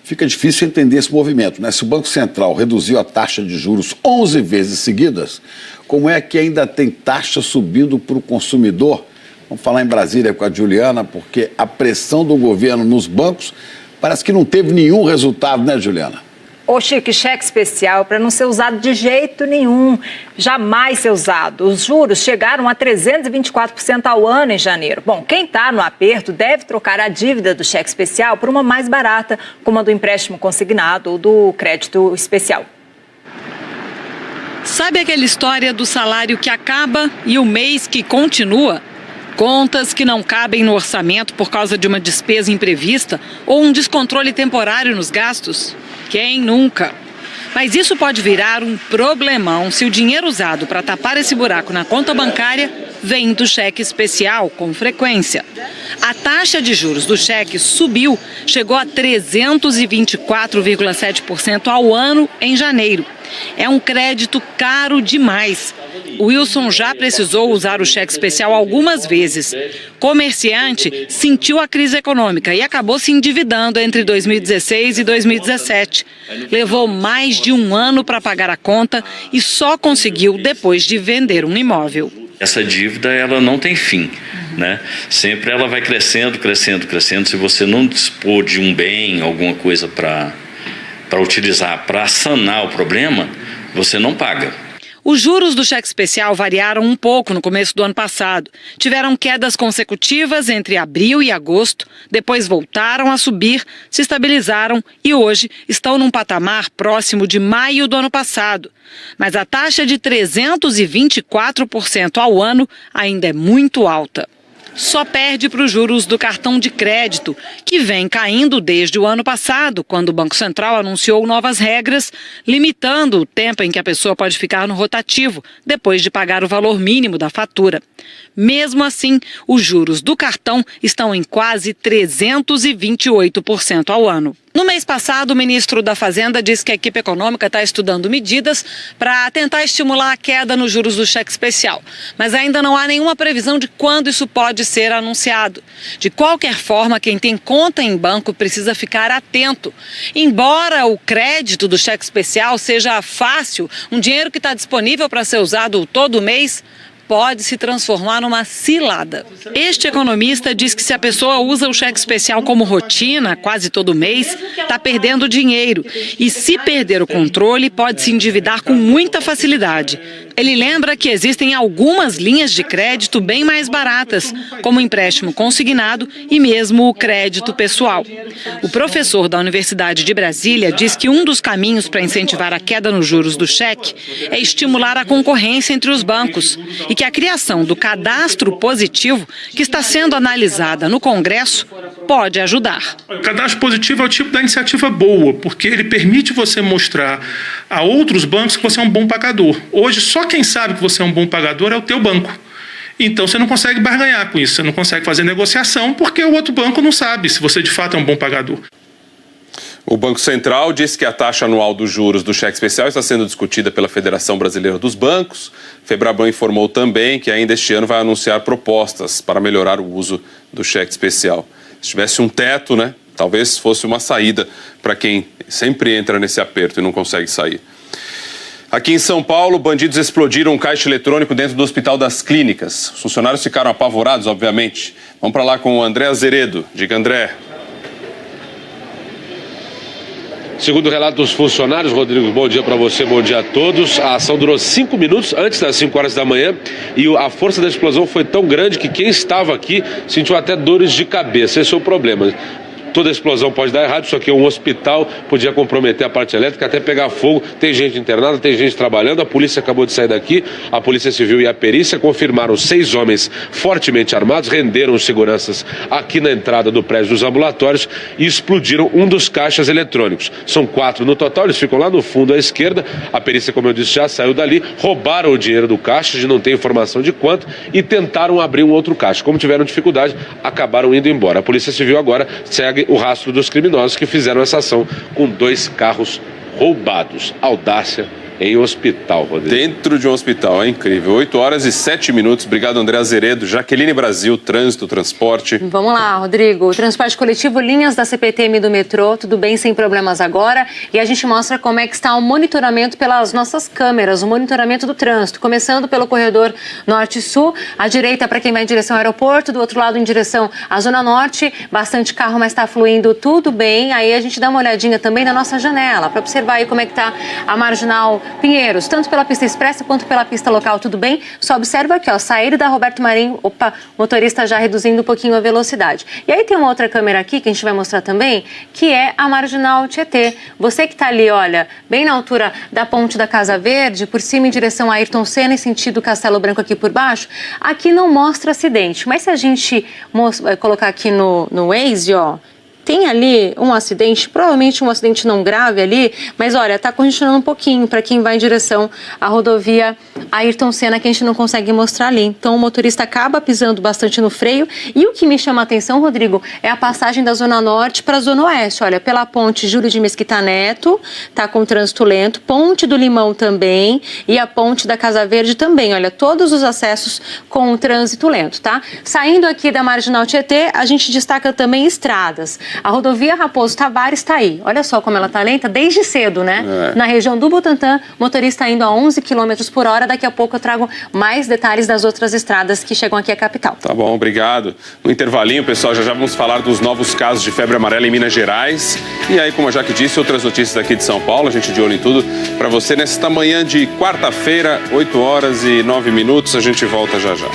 Fica difícil entender esse movimento, né? Se o Banco Central reduziu a taxa de juros 11 vezes seguidas, como é que ainda tem taxa subindo para o consumidor? Vamos falar em Brasília com a Juliana, porque a pressão do governo nos bancos parece que não teve nenhum resultado, né, Juliana? Ô Chico, cheque especial para não ser usado de jeito nenhum, jamais ser usado. Os juros chegaram a 324% ao ano em janeiro. Bom, quem está no aperto deve trocar a dívida do cheque especial por uma mais barata, como a do empréstimo consignado ou do crédito especial. Sabe aquela história do salário que acaba e o mês que continua? Contas que não cabem no orçamento por causa de uma despesa imprevista ou um descontrole temporário nos gastos? Quem nunca? Mas isso pode virar um problemão se o dinheiro usado para tapar esse buraco na conta bancária vem do cheque especial com frequência. A taxa de juros do cheque subiu, chegou a 324,7% ao ano em janeiro. É um crédito caro demais. O Wilson já precisou usar o cheque especial algumas vezes. Comerciante sentiu a crise econômica e acabou se endividando entre 2016 e 2017. Levou mais de um ano para pagar a conta e só conseguiu depois de vender um imóvel. Essa dívida, ela não tem fim, né? Sempre ela vai crescendo, crescendo, crescendo. Se você não dispor de um bem, alguma coisa para utilizar, para sanar o problema, você não paga. Os juros do cheque especial variaram um pouco no começo do ano passado. Tiveram quedas consecutivas entre abril e agosto, depois voltaram a subir, se estabilizaram e hoje estão num patamar próximo de maio do ano passado. Mas a taxa de 324% ao ano ainda é muito alta. Só perde para os juros do cartão de crédito, que vem caindo desde o ano passado, quando o Banco Central anunciou novas regras, limitando o tempo em que a pessoa pode ficar no rotativo, depois de pagar o valor mínimo da fatura. Mesmo assim, os juros do cartão estão em quase 328% ao ano. No mês passado, o ministro da Fazenda disse que a equipe econômica está estudando medidas para tentar estimular a queda nos juros do cheque especial. Mas ainda não há nenhuma previsão de quando isso pode ser anunciado. De qualquer forma, quem tem conta em banco precisa ficar atento. Embora o crédito do cheque especial seja fácil, um dinheiro que está disponível para ser usado todo mês, pode se transformar numa cilada. Este economista diz que se a pessoa usa o cheque especial como rotina, quase todo mês, está perdendo dinheiro. E se perder o controle, pode se endividar com muita facilidade. Ele lembra que existem algumas linhas de crédito bem mais baratas, como o empréstimo consignado e mesmo o crédito pessoal. O professor da Universidade de Brasília diz que um dos caminhos para incentivar a queda nos juros do cheque é estimular a concorrência entre os bancos e que a criação do cadastro positivo, que está sendo analisada no Congresso, pode ajudar. O cadastro positivo é o tipo da iniciativa boa, porque ele permite você mostrar a outros bancos que você é um bom pagador. Hoje, só quem sabe que você é um bom pagador é o teu banco. Então, você não consegue barganhar com isso, você não consegue fazer negociação, porque o outro banco não sabe se você de fato é um bom pagador. O Banco Central disse que a taxa anual dos juros do cheque especial está sendo discutida pela Federação Brasileira dos Bancos. Febraban informou também que ainda este ano vai anunciar propostas para melhorar o uso do cheque especial. Se tivesse um teto, né, talvez fosse uma saída para quem sempre entra nesse aperto e não consegue sair. Aqui em São Paulo, bandidos explodiram um caixa eletrônico dentro do Hospital das Clínicas. Os funcionários ficaram apavorados, obviamente. Vamos para lá com o André Azeredo. Diga, André. Segundo o relato dos funcionários, Rodrigo, bom dia para você, bom dia a todos. A ação durou 5 minutos antes das 5 horas da manhã e a força da explosão foi tão grande que quem estava aqui sentiu até dores de cabeça. Esse é o problema. Toda explosão pode dar errado, isso aqui é um hospital, podia comprometer a parte elétrica, até pegar fogo. Tem gente internada, tem gente trabalhando, a polícia acabou de sair daqui, a Polícia Civil e a perícia confirmaram 6 homens fortemente armados, renderam os seguranças aqui na entrada do prédio dos ambulatórios e explodiram um dos caixas eletrônicos. São 4 no total, eles ficam lá no fundo à esquerda, a perícia, como eu disse, já saiu dali, roubaram o dinheiro do caixa, de não ter informação de quanto, e tentaram abrir um outro caixa. Como tiveram dificuldade, acabaram indo embora. A Polícia Civil agora segue o rastro dos criminosos que fizeram essa ação com 2 carros roubados. Audácia em hospital, Rodrigo. Dentro de um hospital, é incrível. 8 horas e 7 minutos. Obrigado, André Azeredo. Jaqueline Brasil, trânsito, transporte. Vamos lá, Rodrigo. O transporte coletivo, linhas da CPTM do metrô, tudo bem, sem problemas agora. E a gente mostra como é que está o monitoramento pelas nossas câmeras, o monitoramento do trânsito. Começando pelo corredor norte-sul, à direita para quem vai em direção ao aeroporto, do outro lado em direção à zona norte. Bastante carro, mas está fluindo tudo bem. Aí a gente dá uma olhadinha também na nossa janela, para observar aí como é que está a Marginal Pinheiros, tanto pela pista expressa quanto pela pista local, tudo bem? Só observa aqui, ó, saída da Roberto Marinho, opa, motorista já reduzindo um pouquinho a velocidade. E aí tem uma outra câmera aqui que a gente vai mostrar também, que é a Marginal Tietê. Você que está ali, olha, bem na altura da ponte da Casa Verde, por cima em direção a Ayrton Senna, em sentido Castelo Branco aqui por baixo, aqui não mostra acidente. Mas se a gente colocar aqui no Waze, ó, tem ali um acidente, provavelmente um acidente não grave ali, mas olha, tá congestionando um pouquinho para quem vai em direção à rodovia Ayrton Senna, que a gente não consegue mostrar ali. Então o motorista acaba pisando bastante no freio. E o que me chama a atenção, Rodrigo, é a passagem da Zona Norte para a Zona Oeste. Olha, pela ponte Júlio de Mesquita Neto, tá com trânsito lento, ponte do Limão também e a ponte da Casa Verde também. Olha, todos os acessos com o trânsito lento, tá? Saindo aqui da Marginal Tietê, a gente destaca também estradas. A rodovia Raposo Tavares está aí. Olha só como ela está lenta desde cedo, né? Na região do Butantã, motorista indo a 11 km por hora. Daqui a pouco eu trago mais detalhes das outras estradas que chegam aqui à capital. Tá bom, obrigado. No intervalinho, pessoal, já vamos falar dos novos casos de febre amarela em Minas Gerais. E aí, como a Jaque disse, outras notícias aqui de São Paulo. A gente de olho em tudo para você nesta manhã de quarta-feira, 8h09. A gente volta já já.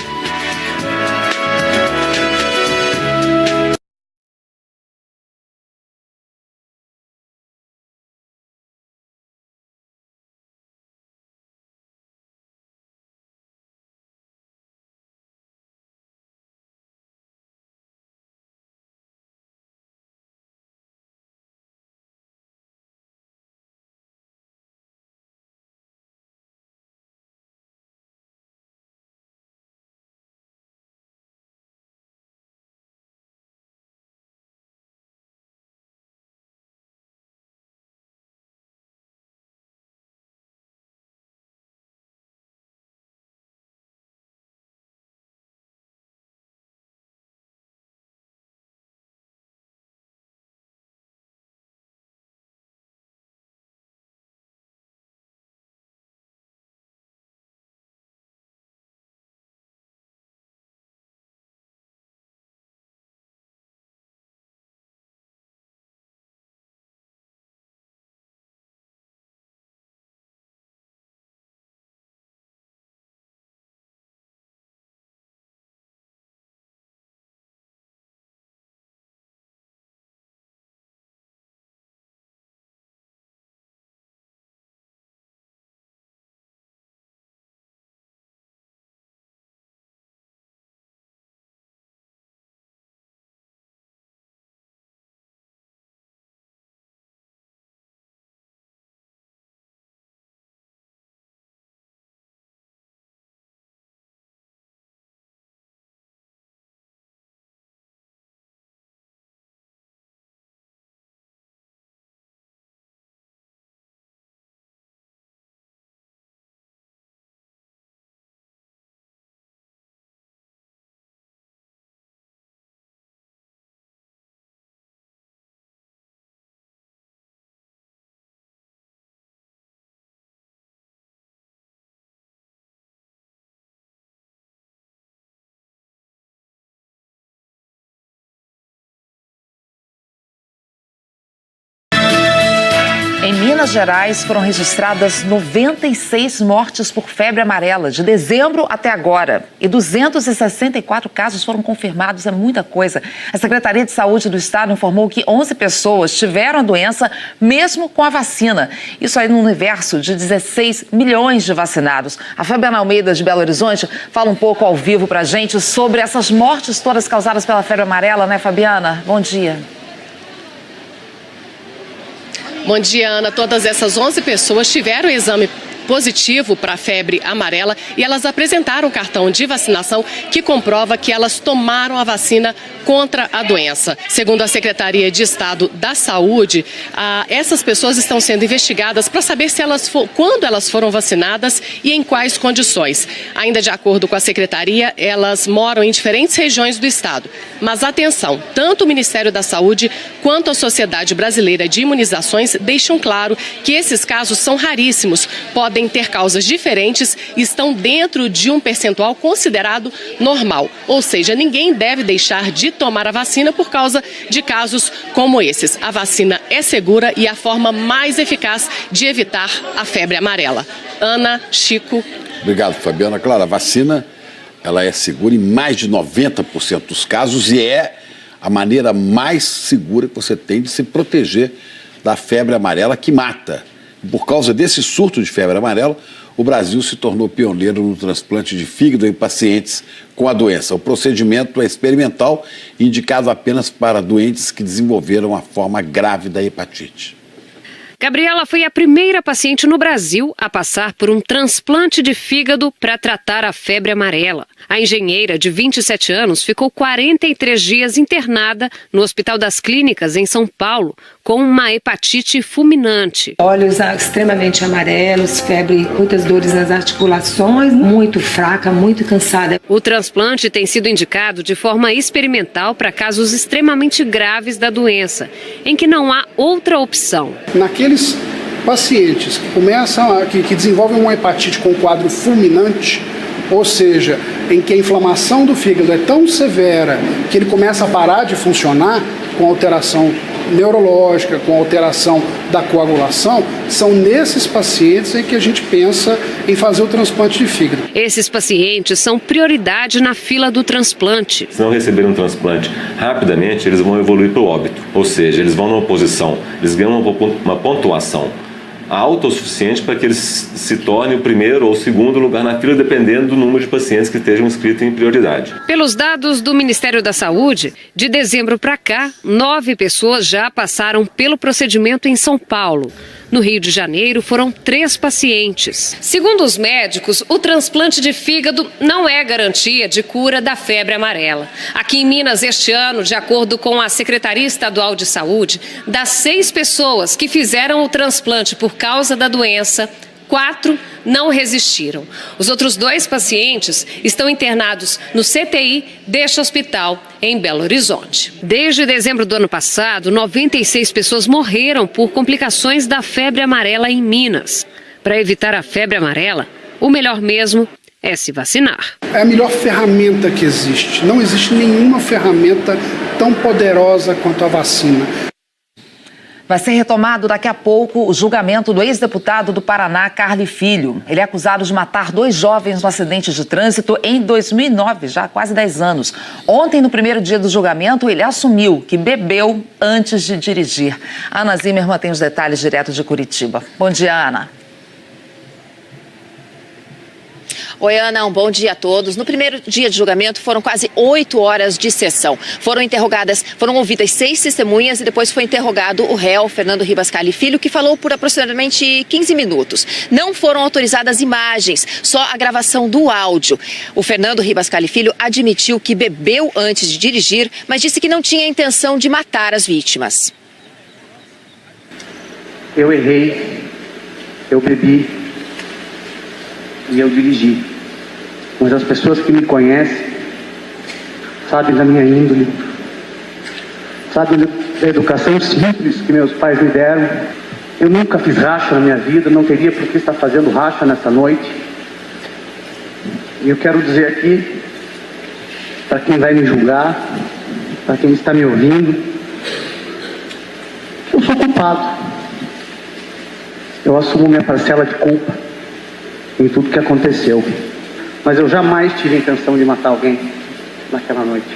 Em Minas Gerais foram registradas 96 mortes por febre amarela, de dezembro até agora. E 264 casos foram confirmados, é muita coisa. A Secretaria de Saúde do Estado informou que 11 pessoas tiveram a doença mesmo com a vacina. Isso aí no universo de 16 milhões de vacinados. A Fabiana Almeida, de Belo Horizonte, fala um pouco ao vivo pra gente sobre essas mortes todas causadas pela febre amarela, né, Fabiana? Bom dia. Bom dia, Ana. Todas essas 11 pessoas tiveram exame positivo para a febre amarela e elas apresentaram o cartão de vacinação que comprova que elas tomaram a vacina contra a doença. Segundo a Secretaria de Estado da Saúde, essas pessoas estão sendo investigadas para saber se quando elas foram vacinadas e em quais condições. Ainda de acordo com a Secretaria, elas moram em diferentes regiões do estado. Mas atenção, tanto o Ministério da Saúde quanto a Sociedade Brasileira de Imunizações deixam claro que esses casos são raríssimos, podem ter causas diferentes e estão dentro de um percentual considerado normal. Ou seja, ninguém deve deixar de tomar a vacina por causa de casos como esses. A vacina é segura e a forma mais eficaz de evitar a febre amarela. Ana, Chico. Obrigado, Fabiana. Claro, a vacina ela é segura em mais de 90% dos casos e é a maneira mais segura que você tem de se proteger da febre amarela que mata. Por causa desse surto de febre amarela, o Brasil se tornou pioneiro no transplante de fígado em pacientes com a doença. O procedimento é experimental e indicado apenas para doentes que desenvolveram a forma grave da hepatite. Gabriela foi a primeira paciente no Brasil a passar por um transplante de fígado para tratar a febre amarela. A engenheira, de 27 anos, ficou 43 dias internada no Hospital das Clínicas, em São Paulo, com uma hepatite fulminante. Olhos extremamente amarelos, febre, muitas dores nas articulações, muito fraca, muito cansada. O transplante tem sido indicado de forma experimental para casos extremamente graves da doença, em que não há outra opção. Naqueles pacientes que desenvolvem uma hepatite com quadro fulminante, ou seja, em que a inflamação do fígado é tão severa que ele começa a parar de funcionar, com alteração neurológica, com alteração da coagulação, são nesses pacientes em que a gente pensa em fazer o transplante de fígado. Esses pacientes são prioridade na fila do transplante. Se não receberem um transplante rapidamente, eles vão evoluir para o óbito, ou seja, eles vão numa posição, eles ganham uma pontuação alta o suficiente para que eles se tornem o primeiro ou o segundo lugar na fila, dependendo do número de pacientes que estejam inscritos em prioridade. Pelos dados do Ministério da Saúde, de dezembro para cá, 9 pessoas já passaram pelo procedimento em São Paulo. No Rio de Janeiro, foram 3 pacientes. Segundo os médicos, o transplante de fígado não é garantia de cura da febre amarela. Aqui em Minas, este ano, de acordo com a Secretaria Estadual de Saúde, das 6 pessoas que fizeram o transplante por causa da doença, 4 não resistiram. Os outros 2 pacientes estão internados no CTI deste hospital em Belo Horizonte. Desde dezembro do ano passado, 96 pessoas morreram por complicações da febre amarela em Minas. Para evitar a febre amarela, o melhor mesmo é se vacinar. É a melhor ferramenta que existe. Não existe nenhuma ferramenta tão poderosa quanto a vacina. Vai ser retomado daqui a pouco o julgamento do ex-deputado do Paraná, Carly Filho. Ele é acusado de matar 2 jovens no acidente de trânsito em 2009, já há quase 10 anos. Ontem, no primeiro dia do julgamento, ele assumiu que bebeu antes de dirigir. Ana Zimmermann tem os detalhes direto de Curitiba. Bom dia, Ana. Oi, Ana, um bom dia a todos. No primeiro dia de julgamento foram quase 8 horas de sessão. Foram ouvidas 6 testemunhas e depois foi interrogado o réu, Fernando Ribas Carly Filho, que falou por aproximadamente 15 minutos. Não foram autorizadas imagens, só a gravação do áudio. O Fernando Ribas Carly Filho admitiu que bebeu antes de dirigir, mas disse que não tinha intenção de matar as vítimas. Eu errei, eu bebi e eu dirigi. Mas as pessoas que me conhecem sabem da minha índole, sabem da educação simples que meus pais me deram. Eu nunca fiz racha na minha vida, não teria por que estar fazendo racha nessa noite. E eu quero dizer aqui, para quem vai me julgar, para quem está me ouvindo, que eu sou culpado. Eu assumo minha parcela de culpa em tudo que aconteceu. Mas eu jamais tive a intenção de matar alguém naquela noite.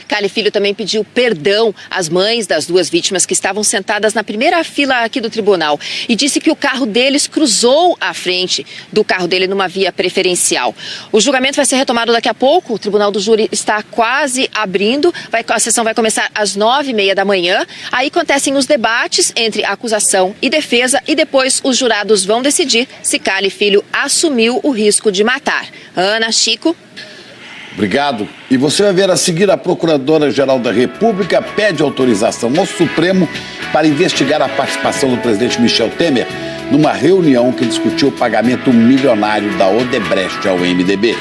Carly Filho também pediu perdão às mães das 2 vítimas que estavam sentadas na primeira fila aqui do tribunal e disse que o carro deles cruzou a frente do carro dele numa via preferencial. O julgamento vai ser retomado daqui a pouco, o tribunal do júri está quase abrindo, a sessão vai começar às 9h30 da manhã, aí acontecem os debates entre acusação e defesa e depois os jurados vão decidir se Carly Filho assumiu o risco de matar. Ana, Chico. Obrigado. E você vai ver a seguir: a Procuradora-Geral da República pede autorização ao Supremo para investigar a participação do presidente Michel Temer numa reunião que discutiu o pagamento milionário da Odebrecht ao MDB.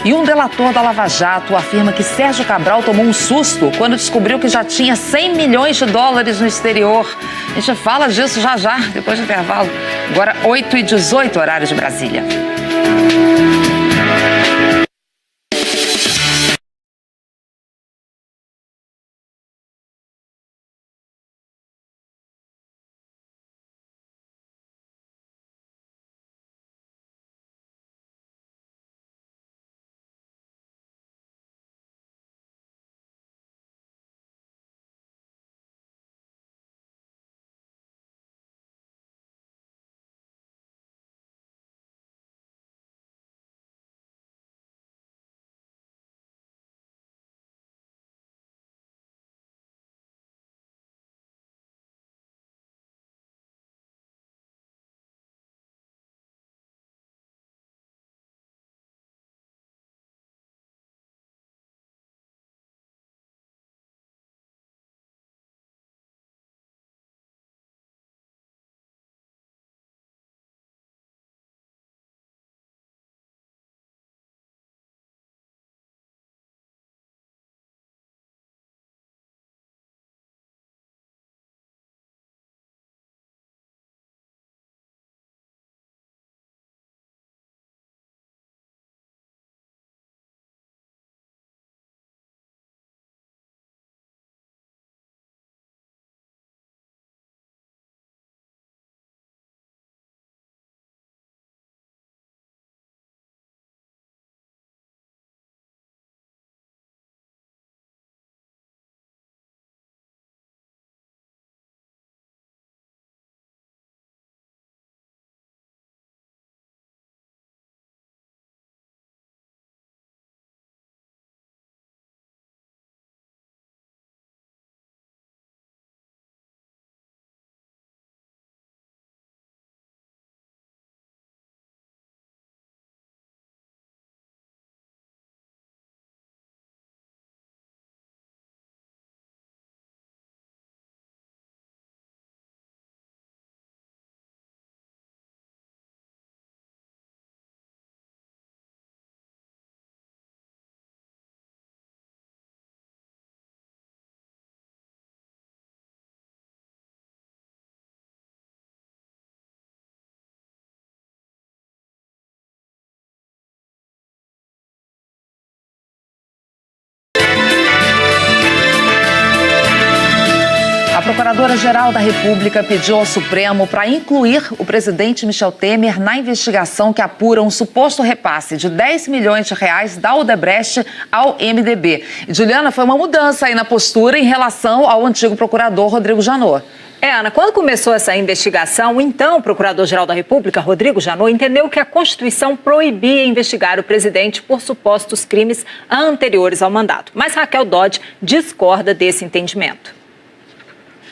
E um delator da Lava Jato afirma que Sérgio Cabral tomou um susto quando descobriu que já tinha 100 milhões de dólares no exterior. A gente fala disso já, depois do intervalo. Agora 8h18, horário de Brasília. Procuradora-Geral da República pediu ao Supremo para incluir o presidente Michel Temer na investigação que apura um suposto repasse de 10 milhões de reais da Odebrecht ao MDB. E, Juliana, foi uma mudança aí na postura em relação ao antigo procurador Rodrigo Janot. Ana, quando começou essa investigação, então o Procurador-Geral da República, Rodrigo Janot, entendeu que a Constituição proibia investigar o presidente por supostos crimes anteriores ao mandato. Mas Raquel Dodge discorda desse entendimento.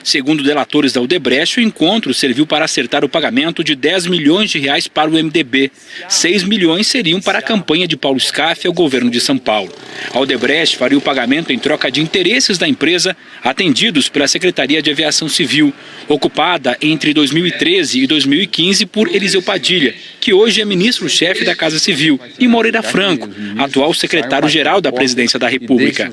Segundo delatores da Odebrecht, o encontro serviu para acertar o pagamento de 10 milhões de reais para o MDB. 6 milhões seriam para a campanha de Paulo Scaff ao governo de São Paulo. A Odebrecht faria o pagamento em troca de interesses da empresa atendidos pela Secretaria de Aviação Civil, ocupada entre 2013 e 2015 por Eliseu Padilha, que hoje é ministro-chefe da Casa Civil, e Moreira Franco, atual secretário-geral da Presidência da República.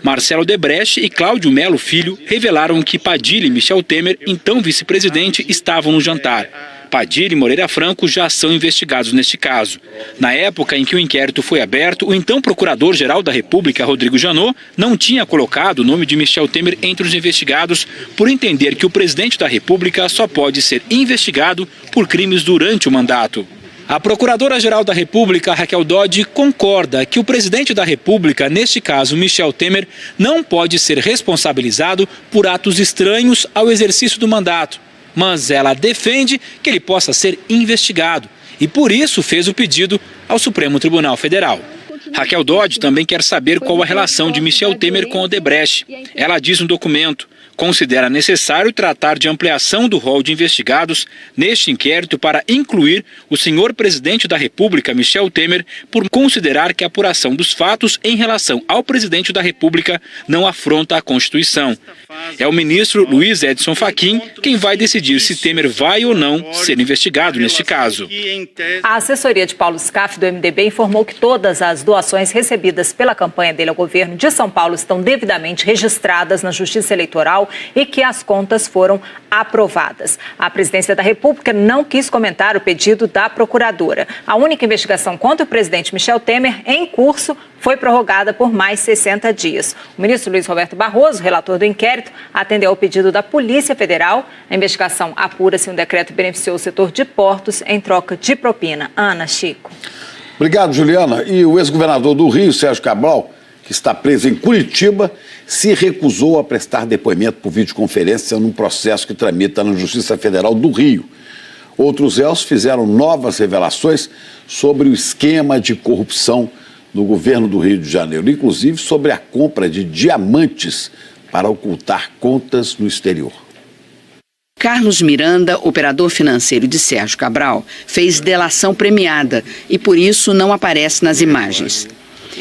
Marcelo Odebrecht e Cláudio Melo Filho revelaram que Padilha e Michel Temer, então vice-presidente, estavam no jantar. Padilha e Moreira Franco já são investigados neste caso. Na época em que o inquérito foi aberto, o então Procurador-Geral da República, Rodrigo Janot, não tinha colocado o nome de Michel Temer entre os investigados por entender que o presidente da República só pode ser investigado por crimes durante o mandato. A Procuradora-Geral da República, Raquel Dodge, concorda que o presidente da República, neste caso Michel Temer, não pode ser responsabilizado por atos estranhos ao exercício do mandato. Mas ela defende que ele possa ser investigado e, por isso, fez o pedido ao Supremo Tribunal Federal. Raquel Dodge também quer saber qual a relação de Michel Temer com Odebrecht. Ela diz no documento: considera necessário tratar de ampliação do rol de investigados neste inquérito para incluir o senhor presidente da República, Michel Temer, por considerar que a apuração dos fatos em relação ao presidente da República não afronta a Constituição. É o ministro Luiz Edson Fachin quem vai decidir se Temer vai ou não ser investigado neste caso. A assessoria de Paulo Scaff do MDB informou que todas as doações recebidas pela campanha dele ao governo de São Paulo estão devidamente registradas na Justiça Eleitoral e que as contas foram aprovadas. A Presidência da República não quis comentar o pedido da Procuradora. A única investigação contra o presidente Michel Temer em curso foi prorrogada por mais 60 dias. O ministro Luiz Roberto Barroso, relator do inquérito, atendeu ao pedido da Polícia Federal. A investigação apura se um decreto beneficiou o setor de portos em troca de propina. Ana, Chico. Obrigado, Juliana. E o ex-governador do Rio, Sérgio Cabral, que está preso em Curitiba, se recusou a prestar depoimento por videoconferência num processo que tramita na Justiça Federal do Rio. Outros réus fizeram novas revelações sobre o esquema de corrupção do governo do Rio de Janeiro, inclusive sobre a compra de diamantes para ocultar contas no exterior. Carlos Miranda, operador financeiro de Sérgio Cabral, fez delação premiada e por isso não aparece nas imagens.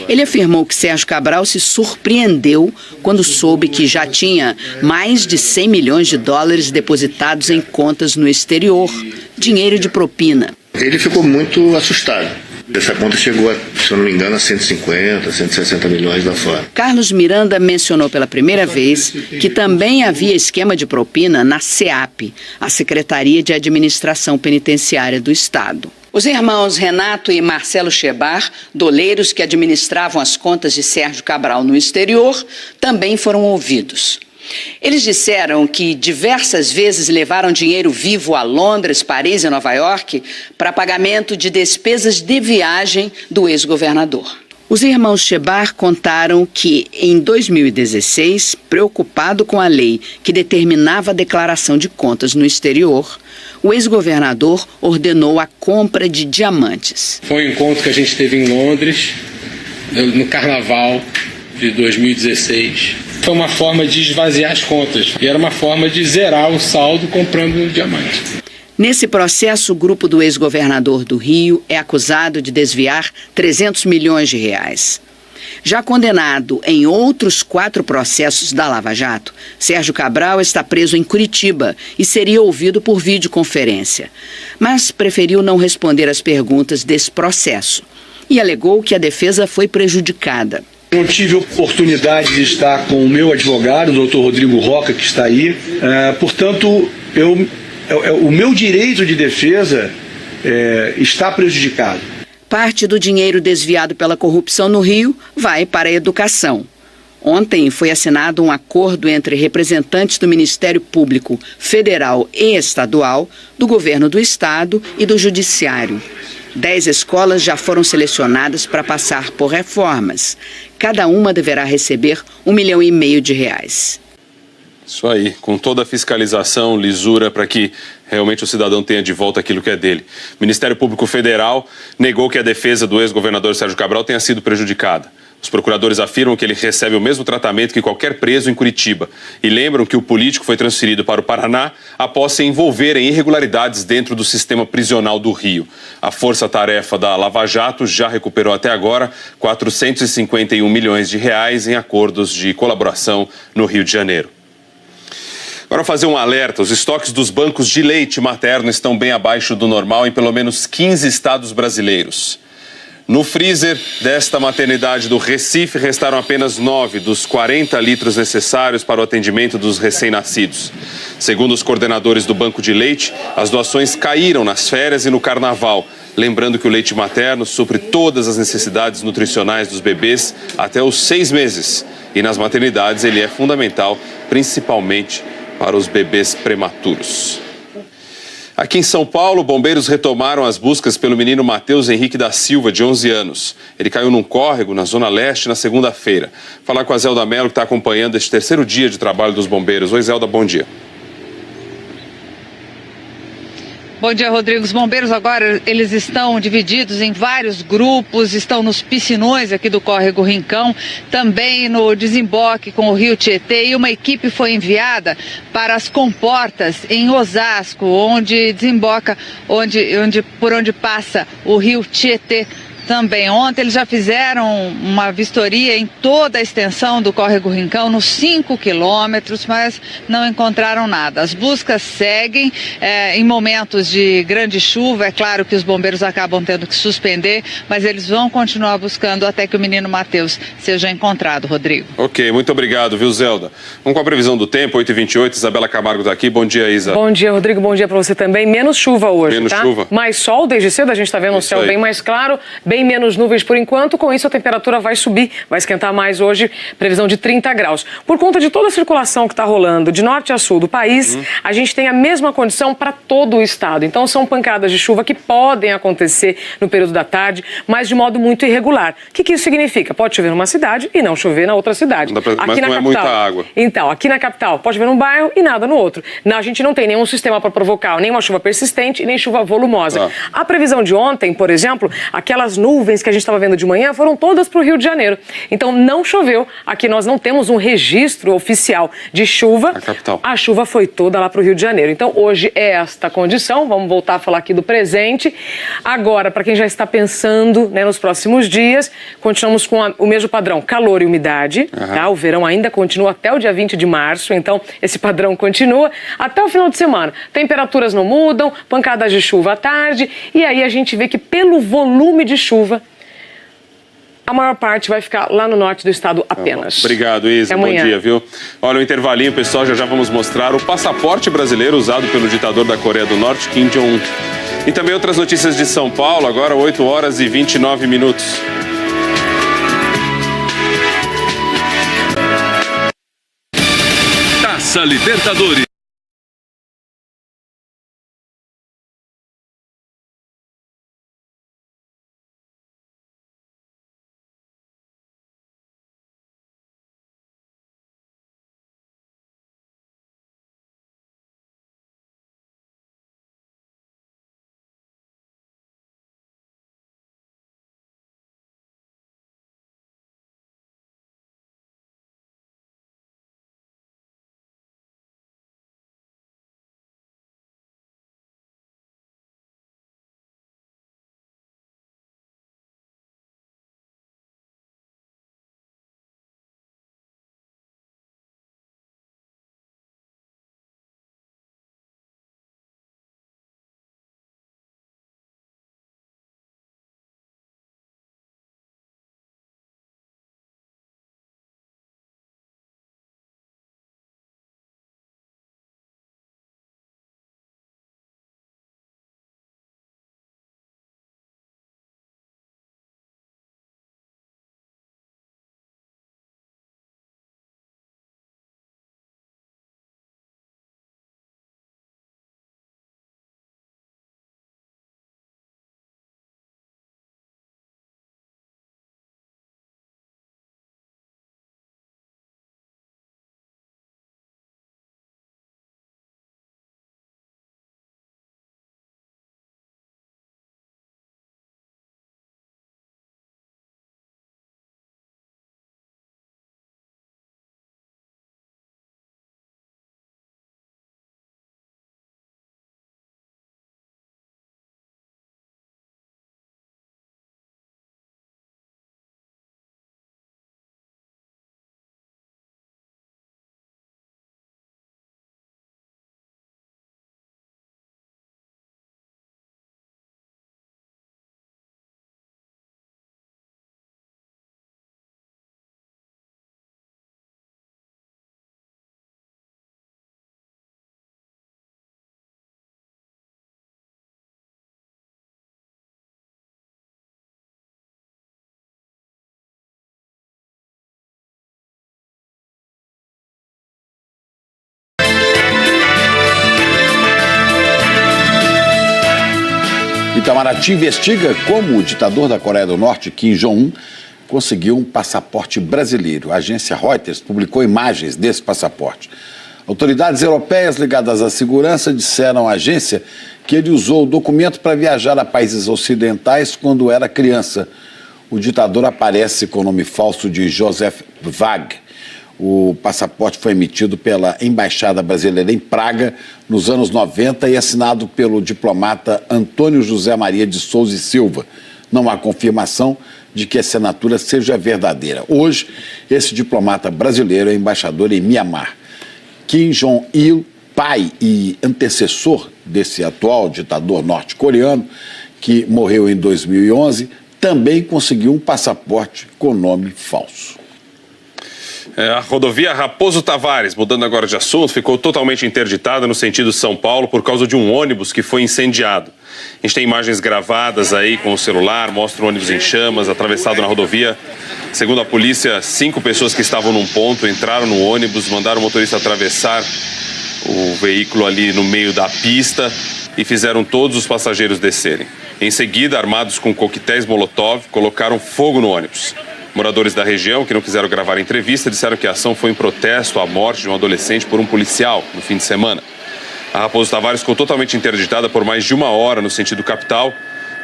Ele afirmou que Sérgio Cabral se surpreendeu quando soube que já tinha mais de 100 milhões de dólares depositados em contas no exterior, dinheiro de propina. Ele ficou muito assustado. Essa conta chegou, se eu não me engano, a 150, 160 milhões lá fora. Carlos Miranda mencionou pela primeira vez que também havia esquema de propina na SEAP, a Secretaria de Administração Penitenciária do Estado. Os irmãos Renato e Marcelo Chebar, doleiros que administravam as contas de Sérgio Cabral no exterior, também foram ouvidos. Eles disseram que diversas vezes levaram dinheiro vivo a Londres, Paris e Nova York para pagamento de despesas de viagem do ex-governador. Os irmãos Chebar contaram que, em 2016, preocupado com a lei que determinava a declaração de contas no exterior, o ex-governador ordenou a compra de diamantes. Foi um encontro que a gente teve em Londres, no Carnaval de 2016. Foi uma forma de esvaziar as contas e era uma forma de zerar o saldo comprando um diamante. Nesse processo, o grupo do ex-governador do Rio é acusado de desviar 300 milhões de reais. Já condenado em outros 4 processos da Lava Jato, Sérgio Cabral está preso em Curitiba e seria ouvido por videoconferência, mas preferiu não responder às perguntas desse processo e alegou que a defesa foi prejudicada. Eu tive a oportunidade de estar com o meu advogado, o doutor Rodrigo Roca, que está aí. Portanto, o meu direito de defesa está prejudicado. Parte do dinheiro desviado pela corrupção no Rio vai para a educação. Ontem foi assinado um acordo entre representantes do Ministério Público Federal e Estadual, do Governo do Estado e do Judiciário. 10 escolas já foram selecionadas para passar por reformas. Cada uma deverá receber R$1,5 milhão. Isso aí, com toda a fiscalização, lisura, para que realmente o cidadão tenha de volta aquilo que é dele. O Ministério Público Federal negou que a defesa do ex-governador Sérgio Cabral tenha sido prejudicada. Os procuradores afirmam que ele recebe o mesmo tratamento que qualquer preso em Curitiba e lembram que o político foi transferido para o Paraná após se envolver em irregularidades dentro do sistema prisional do Rio. A força-tarefa da Lava Jato já recuperou até agora R$451 milhões em acordos de colaboração no Rio de Janeiro. Agora, fazer um alerta: os estoques dos bancos de leite materno estão bem abaixo do normal em pelo menos 15 estados brasileiros. No freezer desta maternidade do Recife, restaram apenas 9 dos 40 litros necessários para o atendimento dos recém-nascidos. Segundo os coordenadores do banco de leite, as doações caíram nas férias e no carnaval. Lembrando que o leite materno supre todas as necessidades nutricionais dos bebês até os 6 meses. E nas maternidades ele é fundamental, principalmente para os bebês prematuros. Aqui em São Paulo, bombeiros retomaram as buscas pelo menino Matheus Henrique da Silva, de 11 anos. Ele caiu num córrego na Zona Leste na segunda-feira. Falar com a Zelda Mello, que está acompanhando este terceiro dia de trabalho dos bombeiros. Oi, Zelda, bom dia. Bom dia, Rodrigo. Os bombeiros agora, eles estão divididos em vários grupos, estão nos piscinões aqui do córrego Rincão, também no desemboque com o rio Tietê, e uma equipe foi enviada para as comportas em Osasco, onde desemboca, por onde passa o rio Tietê. Também ontem eles já fizeram uma vistoria em toda a extensão do córrego Rincão, nos 5 quilômetros, mas não encontraram nada. As buscas seguem em momentos de grande chuva. É claro que os bombeiros acabam tendo que suspender, mas eles vão continuar buscando até que o menino Matheus seja encontrado, Rodrigo. Ok, muito obrigado, viu, Zelda? Vamos com a previsão do tempo, 8h28, Isabela Camargo está aqui. Bom dia, Isa. Bom dia, Rodrigo. Bom dia para você também. Menos chuva hoje, Menos tá? chuva. Mais sol desde cedo, a gente está vendo um céu bem mais claro, bem menos nuvens por enquanto. Com isso a temperatura vai subir, vai esquentar mais hoje, previsão de 30 graus. Por conta de toda a circulação que está rolando de norte a sul do país, a gente tem a mesma condição para todo o estado. Então são pancadas de chuva que podem acontecer no período da tarde, mas de modo muito irregular. O que isso significa? Pode chover numa cidade e não chover na outra cidade. Mas não é muita água. Então, aqui na capital pode chover num bairro e nada no outro. A gente não tem nenhum sistema para provocar nem uma chuva persistente, nem chuva volumosa. A previsão de ontem, por exemplo, aquelas nuvens que a gente estava vendo de manhã foram todas para o Rio de Janeiro. Então não choveu. Aqui nós não temos um registro oficial de chuva. A capital. A chuva foi toda lá para o Rio de Janeiro. Então hoje é esta condição. Vamos voltar a falar aqui do presente. Agora, para quem já está pensando, né, nos próximos dias, continuamos com o mesmo padrão: calor e umidade. Tá? O verão ainda continua até o dia 20 de março. Então esse padrão continua até o final de semana. Temperaturas não mudam, pancadas de chuva à tarde. E aí a gente vê que pelo volume de chuva, a maior parte vai ficar lá no norte do estado apenas. Obrigado, Isa. Bom dia, viu? Olha, um intervalinho, pessoal, já vamos mostrar o passaporte brasileiro usado pelo ditador da Coreia do Norte, Kim Jong-un. E também outras notícias de São Paulo, agora 8h29. Taça Libertadores. Itamaraty investiga como o ditador da Coreia do Norte, Kim Jong-un, conseguiu um passaporte brasileiro. A agência Reuters publicou imagens desse passaporte. Autoridades europeias ligadas à segurança disseram à agência que ele usou o documento para viajar a países ocidentais quando era criança. O ditador aparece com o nome falso de Joseph Vag. O passaporte foi emitido pela Embaixada Brasileira em Praga nos anos 90 e assinado pelo diplomata Antônio José Maria de Souza e Silva. Não há confirmação de que a assinatura seja verdadeira. Hoje, esse diplomata brasileiro é embaixador em Mianmar. Kim Jong-il, pai e antecessor desse atual ditador norte-coreano, que morreu em 2011, também conseguiu um passaporte com nome falso. A rodovia Raposo Tavares, mudando agora de assunto, ficou totalmente interditada no sentido São Paulo por causa de um ônibus que foi incendiado. A gente tem imagens gravadas aí com o celular, mostra o ônibus em chamas, atravessado na rodovia. Segundo a polícia, 5 pessoas que estavam num ponto entraram no ônibus, mandaram o motorista atravessar o veículo ali no meio da pista e fizeram todos os passageiros descerem. Em seguida, armados com coquetéis Molotov, colocaram fogo no ônibus. Moradores da região, que não quiseram gravar a entrevista, disseram que a ação foi em protesto à morte de um adolescente por um policial no fim de semana. A Raposo Tavares ficou totalmente interditada por mais de 1 hora no sentido capital.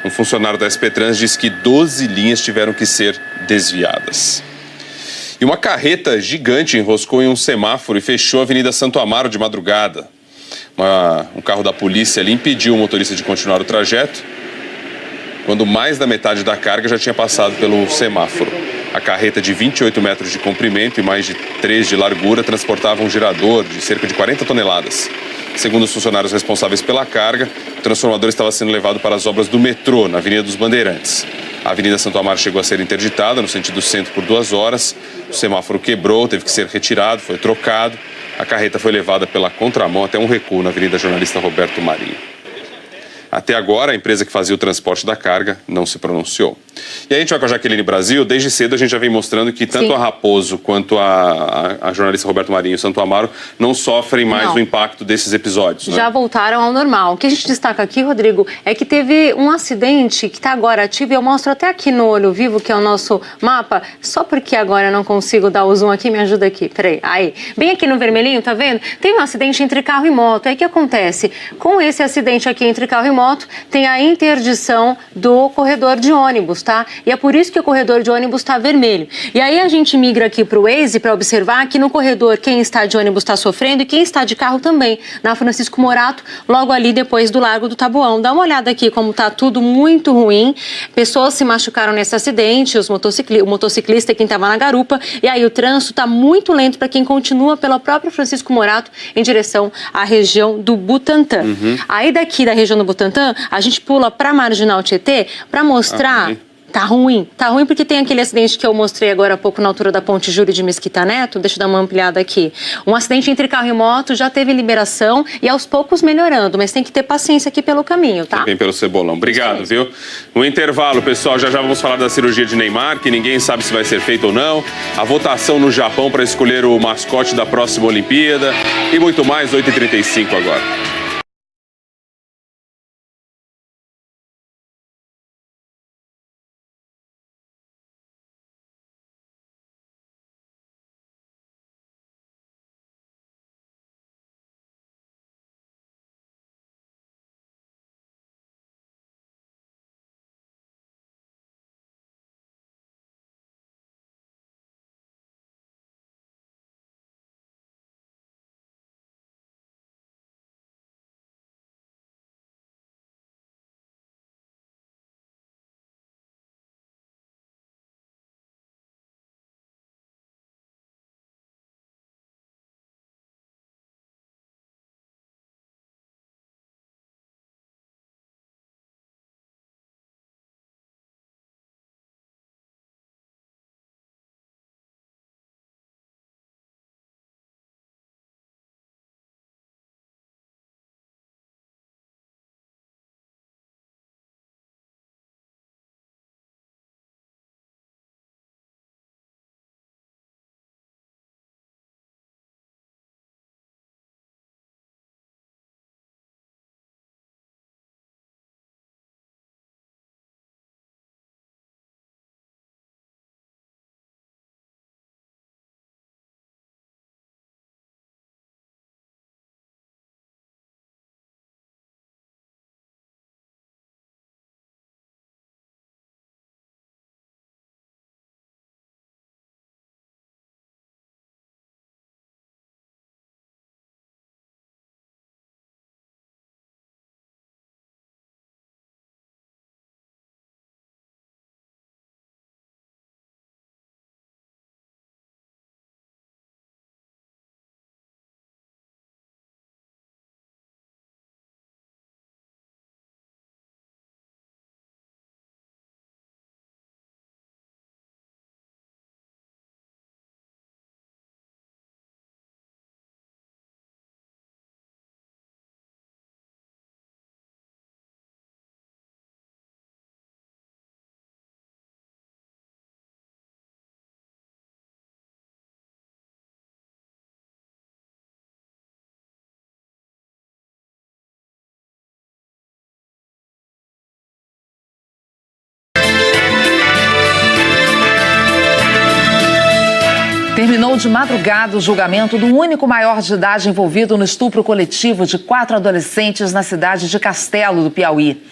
Um funcionário da SP Trans disse que 12 linhas tiveram que ser desviadas. E uma carreta gigante enroscou em um semáforo e fechou a Avenida Santo Amaro de madrugada. Um carro da polícia ali impediu o motorista de continuar o trajeto, quando mais da metade da carga já tinha passado pelo semáforo. A carreta de 28 metros de comprimento e mais de 3 de largura transportava um gerador de cerca de 40 toneladas. Segundo os funcionários responsáveis pela carga, o transformador estava sendo levado para as obras do metrô, na Avenida dos Bandeirantes. A Avenida Santo Amaro chegou a ser interditada no sentido centro por 2 horas. O semáforo quebrou, teve que ser retirado, foi trocado. A carreta foi levada pela contramão até um recuo na Avenida Jornalista Roberto Marinho. Até agora, a empresa que fazia o transporte da carga não se pronunciou. E aí a gente vai com a Jaqueline Brasil. Desde cedo a gente já vem mostrando que tanto a Raposo quanto a jornalista Roberto Marinho e Santo Amaro não sofrem mais o impacto desses episódios. Né? Já voltaram ao normal. O que a gente destaca aqui, Rodrigo, é que teve um acidente que está agora ativo. E eu mostro até aqui no olho vivo, que é o nosso mapa. Só porque agora eu não consigo dar o zoom aqui, me ajuda aqui. Peraí, aí. Bem aqui no vermelhinho, tá vendo? Tem um acidente entre carro e moto. Aí o que acontece? Com esse acidente aqui entre carro e moto, tem a interdição do corredor de ônibus, tá? E é por isso que o corredor de ônibus está vermelho. E aí a gente migra aqui para o Waze para observar que no corredor quem está de ônibus está sofrendo e quem está de carro também. Na Francisco Morato, logo ali depois do Largo do Taboão. Dá uma olhada aqui como está tudo muito ruim. Pessoas se machucaram nesse acidente, o motociclista e quem estava na garupa. E aí o trânsito está muito lento para quem continua pela própria Francisco Morato em direção à região do Butantã. Aí daqui da região do Butantã, a gente pula para a Marginal Tietê para mostrar... Tá ruim porque tem aquele acidente que eu mostrei agora há pouco na altura da Ponte Júlio de Mesquita Neto. Deixa eu dar uma ampliada aqui. Um acidente entre carro e moto já teve liberação e aos poucos melhorando, mas tem que ter paciência aqui pelo caminho, tá? Vem pelo Cebolão. Obrigado, viu? No intervalo, pessoal, já vamos falar da cirurgia de Neymar, que ninguém sabe se vai ser feita ou não. A votação no Japão para escolher o mascote da próxima Olimpíada e muito mais, 8h35 agora. Começou de madrugada o julgamento do único maior de idade envolvido no estupro coletivo de 4 adolescentes na cidade de Castelo, do Piauí.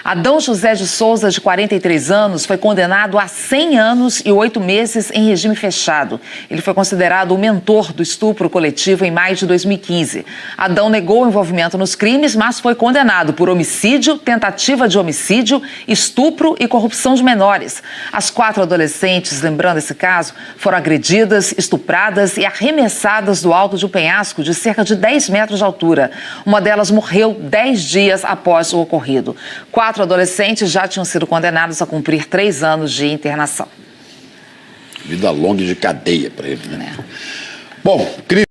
Adão José de Souza, de 43 anos, foi condenado a 100 anos e 8 meses em regime fechado. Ele foi considerado o mentor do estupro coletivo em maio de 2015. Adão negou o envolvimento nos crimes, mas foi condenado por homicídio, tentativa de homicídio, estupro e corrupção de menores. As 4 adolescentes, lembrando esse caso, foram agredidas, estupradas e arremessadas do alto de um penhasco de cerca de 10 metros de altura. Uma delas morreu 10 dias após o ocorrido. 4 adolescentes já tinham sido condenados a cumprir 3 anos de internação. Vida longa de cadeia para ele, né? Bom, crime.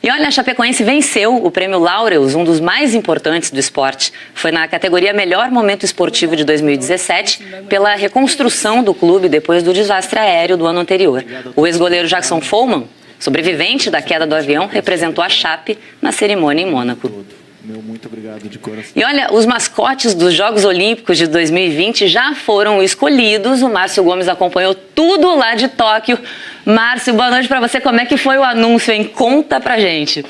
E olha, a Chapecoense venceu o Prêmio Laureus, um dos mais importantes do esporte. Foi na categoria Melhor Momento Esportivo de 2017, pela reconstrução do clube depois do desastre aéreo do ano anterior. O ex-goleiro Jackson Follmann, sobrevivente da queda do avião, representou a Chape na cerimônia em Mônaco. Meu muito obrigado de coração. E olha, os mascotes dos Jogos Olímpicos de 2020 já foram escolhidos. O Márcio Gomes acompanhou tudo lá de Tóquio. Márcio, boa noite para você. Como é que foi o anúncio, hein? Conta pra gente.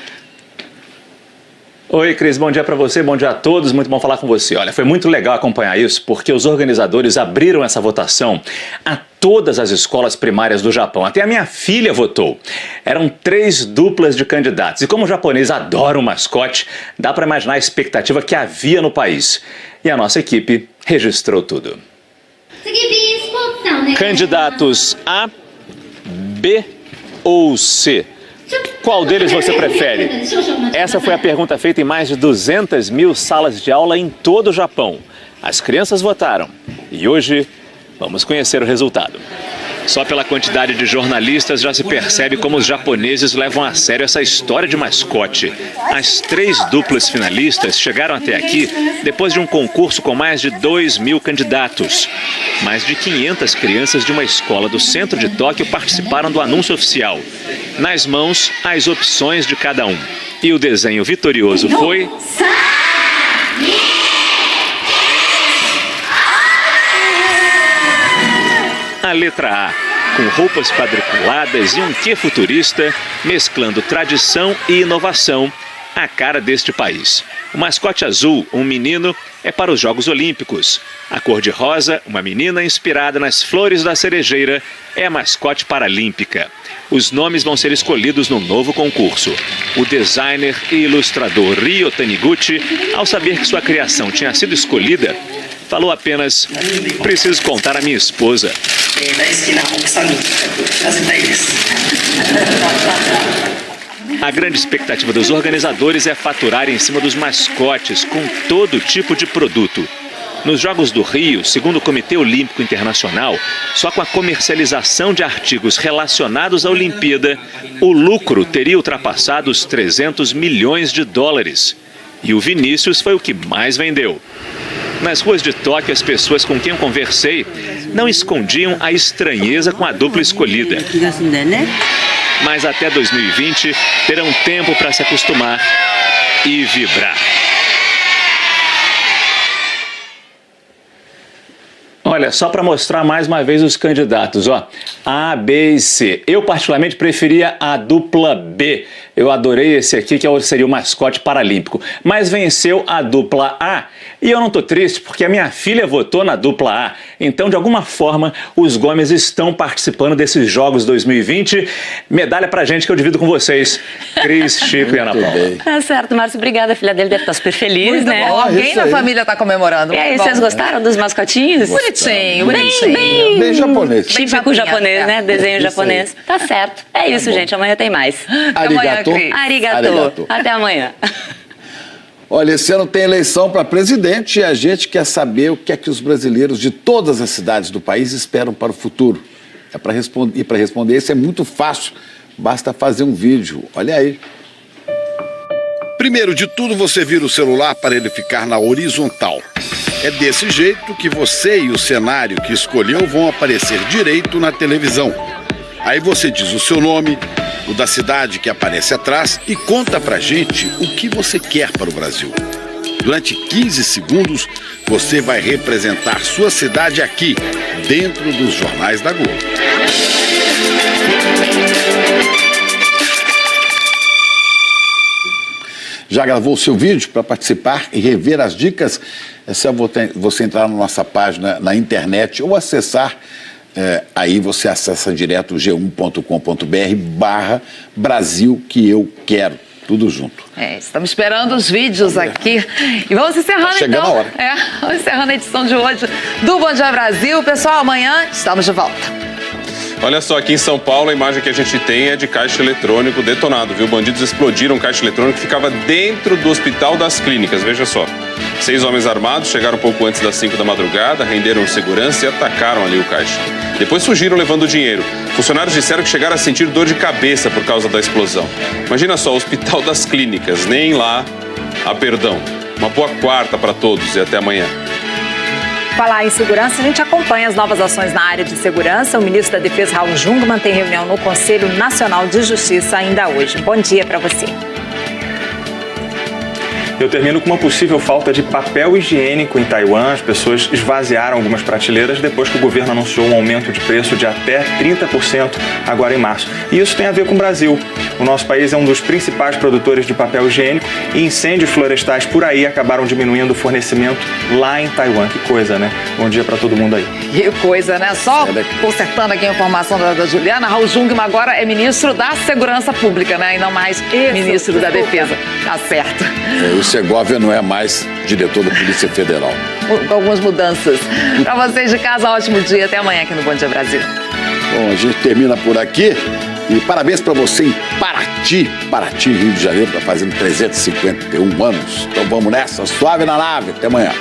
Oi, Cris, bom dia para você, bom dia a todos, muito bom falar com você. Olha, foi muito legal acompanhar isso, porque os organizadores abriram essa votação a todas as escolas primárias do Japão. Até a minha filha votou. Eram 3 duplas de candidatos. E como o japonês adora o mascote, dá para imaginar a expectativa que havia no país. E a nossa equipe registrou tudo. Candidatos A, B ou C? Qual deles você prefere? Essa foi a pergunta feita em mais de 200 mil salas de aula em todo o Japão. As crianças votaram e hoje vamos conhecer o resultado. Só pela quantidade de jornalistas já se percebe como os japoneses levam a sério essa história de mascote. As 3 duplas finalistas chegaram até aqui depois de um concurso com mais de 2.000 candidatos. Mais de 500 crianças de uma escola do centro de Tóquio participaram do anúncio oficial. Nas mãos, as opções de cada um. E o desenho vitorioso foi... a letra A, com roupas quadriculadas e um quê futurista, mesclando tradição e inovação, a cara deste país. O mascote azul, um menino, é para os Jogos Olímpicos. A cor de rosa, uma menina inspirada nas flores da cerejeira, é a mascote paralímpica. Os nomes vão ser escolhidos no novo concurso. O designer e ilustrador Ryo Taniguchi, ao saber que sua criação tinha sido escolhida, falou apenas: preciso contar à minha esposa. A grande expectativa dos organizadores é faturar em cima dos mascotes com todo tipo de produto. Nos Jogos do Rio, segundo o Comitê Olímpico Internacional, só com a comercialização de artigos relacionados à Olimpíada, o lucro teria ultrapassado os 300 milhões de dólares. E o Vinícius foi o que mais vendeu. Nas ruas de Tóquio, as pessoas com quem eu conversei não escondiam a estranheza com a dupla escolhida. Mas até 2020 terão tempo para se acostumar e vibrar. Olha, só para mostrar mais uma vez os candidatos, ó, A, B e C. Eu particularmente preferia a dupla B. Eu adorei esse aqui, que seria o mascote paralímpico. Mas venceu a dupla A. E eu não tô triste, porque a minha filha votou na dupla A. Então, de alguma forma, os Gomes estão participando desses Jogos 2020. Medalha pra gente que eu divido com vocês. Cris, Chico e Ana Paula. Tá certo, Márcio, obrigada. A filha dele deve estar super feliz, muito né? Bom. Alguém na família tá comemorando. E aí, vocês gostaram dos mascotinhos? Bonitinho, bem japonês. Típico japonês, né? Desenho japonês. Tá certo. É isso, gente. Amanhã tem mais. Arigato. Arigato. Até amanhã. Olha, esse ano tem eleição para presidente e a gente quer saber o que é que os brasileiros de todas as cidades do país esperam para o futuro. E para responder isso é muito fácil, basta fazer um vídeo. Olha aí. Primeiro de tudo, você vira o celular para ele ficar na horizontal. É desse jeito que você e o cenário que escolheu vão aparecer direito na televisão. Aí você diz o seu nome, o da cidade que aparece atrás e conta pra gente o que você quer para o Brasil. Durante 15 segundos, você vai representar sua cidade aqui, dentro dos jornais da Globo. Já gravou o seu vídeo para participar e rever as dicas? É só você entrar na nossa página na internet ou acessar. Aí você acessa direto g1.com.br/Brasil que eu quero. Tudo junto. Estamos esperando os vídeos aqui. E vamos encerrando então. A hora. Vamos encerrando a edição de hoje do Bom Dia Brasil. Pessoal, amanhã estamos de volta. Olha só, aqui em São Paulo, a imagem que a gente tem é de caixa eletrônico detonado, viu? Bandidos explodiram um caixa eletrônico que ficava dentro do Hospital das Clínicas, veja só. 6 homens armados chegaram pouco antes das 5 da madrugada, renderam segurança e atacaram ali o caixa. Depois fugiram levando o dinheiro. Funcionários disseram que chegaram a sentir dor de cabeça por causa da explosão. Imagina só, o Hospital das Clínicas, nem lá há perdão. Uma boa quarta para todos e até amanhã. Falar em segurança, a gente acompanha as novas ações na área de segurança. O ministro da Defesa, Raul Jungmann, tem reunião no Conselho Nacional de Justiça ainda hoje. Bom dia para você. Eu termino com uma possível falta de papel higiênico em Taiwan. As pessoas esvaziaram algumas prateleiras depois que o governo anunciou um aumento de preço de até 30% agora em março. E isso tem a ver com o Brasil. O nosso país é um dos principais produtores de papel higiênico e incêndios florestais por aí acabaram diminuindo o fornecimento lá em Taiwan. Que coisa, né? Bom dia para todo mundo aí. Que coisa, né? Só consertando aqui a informação da Juliana, Raul Jungmann agora é ministro da Segurança Pública, né? E não mais ministro da Defesa. Tá certo. O Segovia não é mais diretor da Polícia Federal. Com algumas mudanças. Para vocês de casa, ótimo dia. Até amanhã aqui no Bom Dia Brasil. Bom, a gente termina por aqui. E parabéns para você em Paraty, Rio de Janeiro, está fazendo 351 anos. Então vamos nessa, suave na nave. Até amanhã.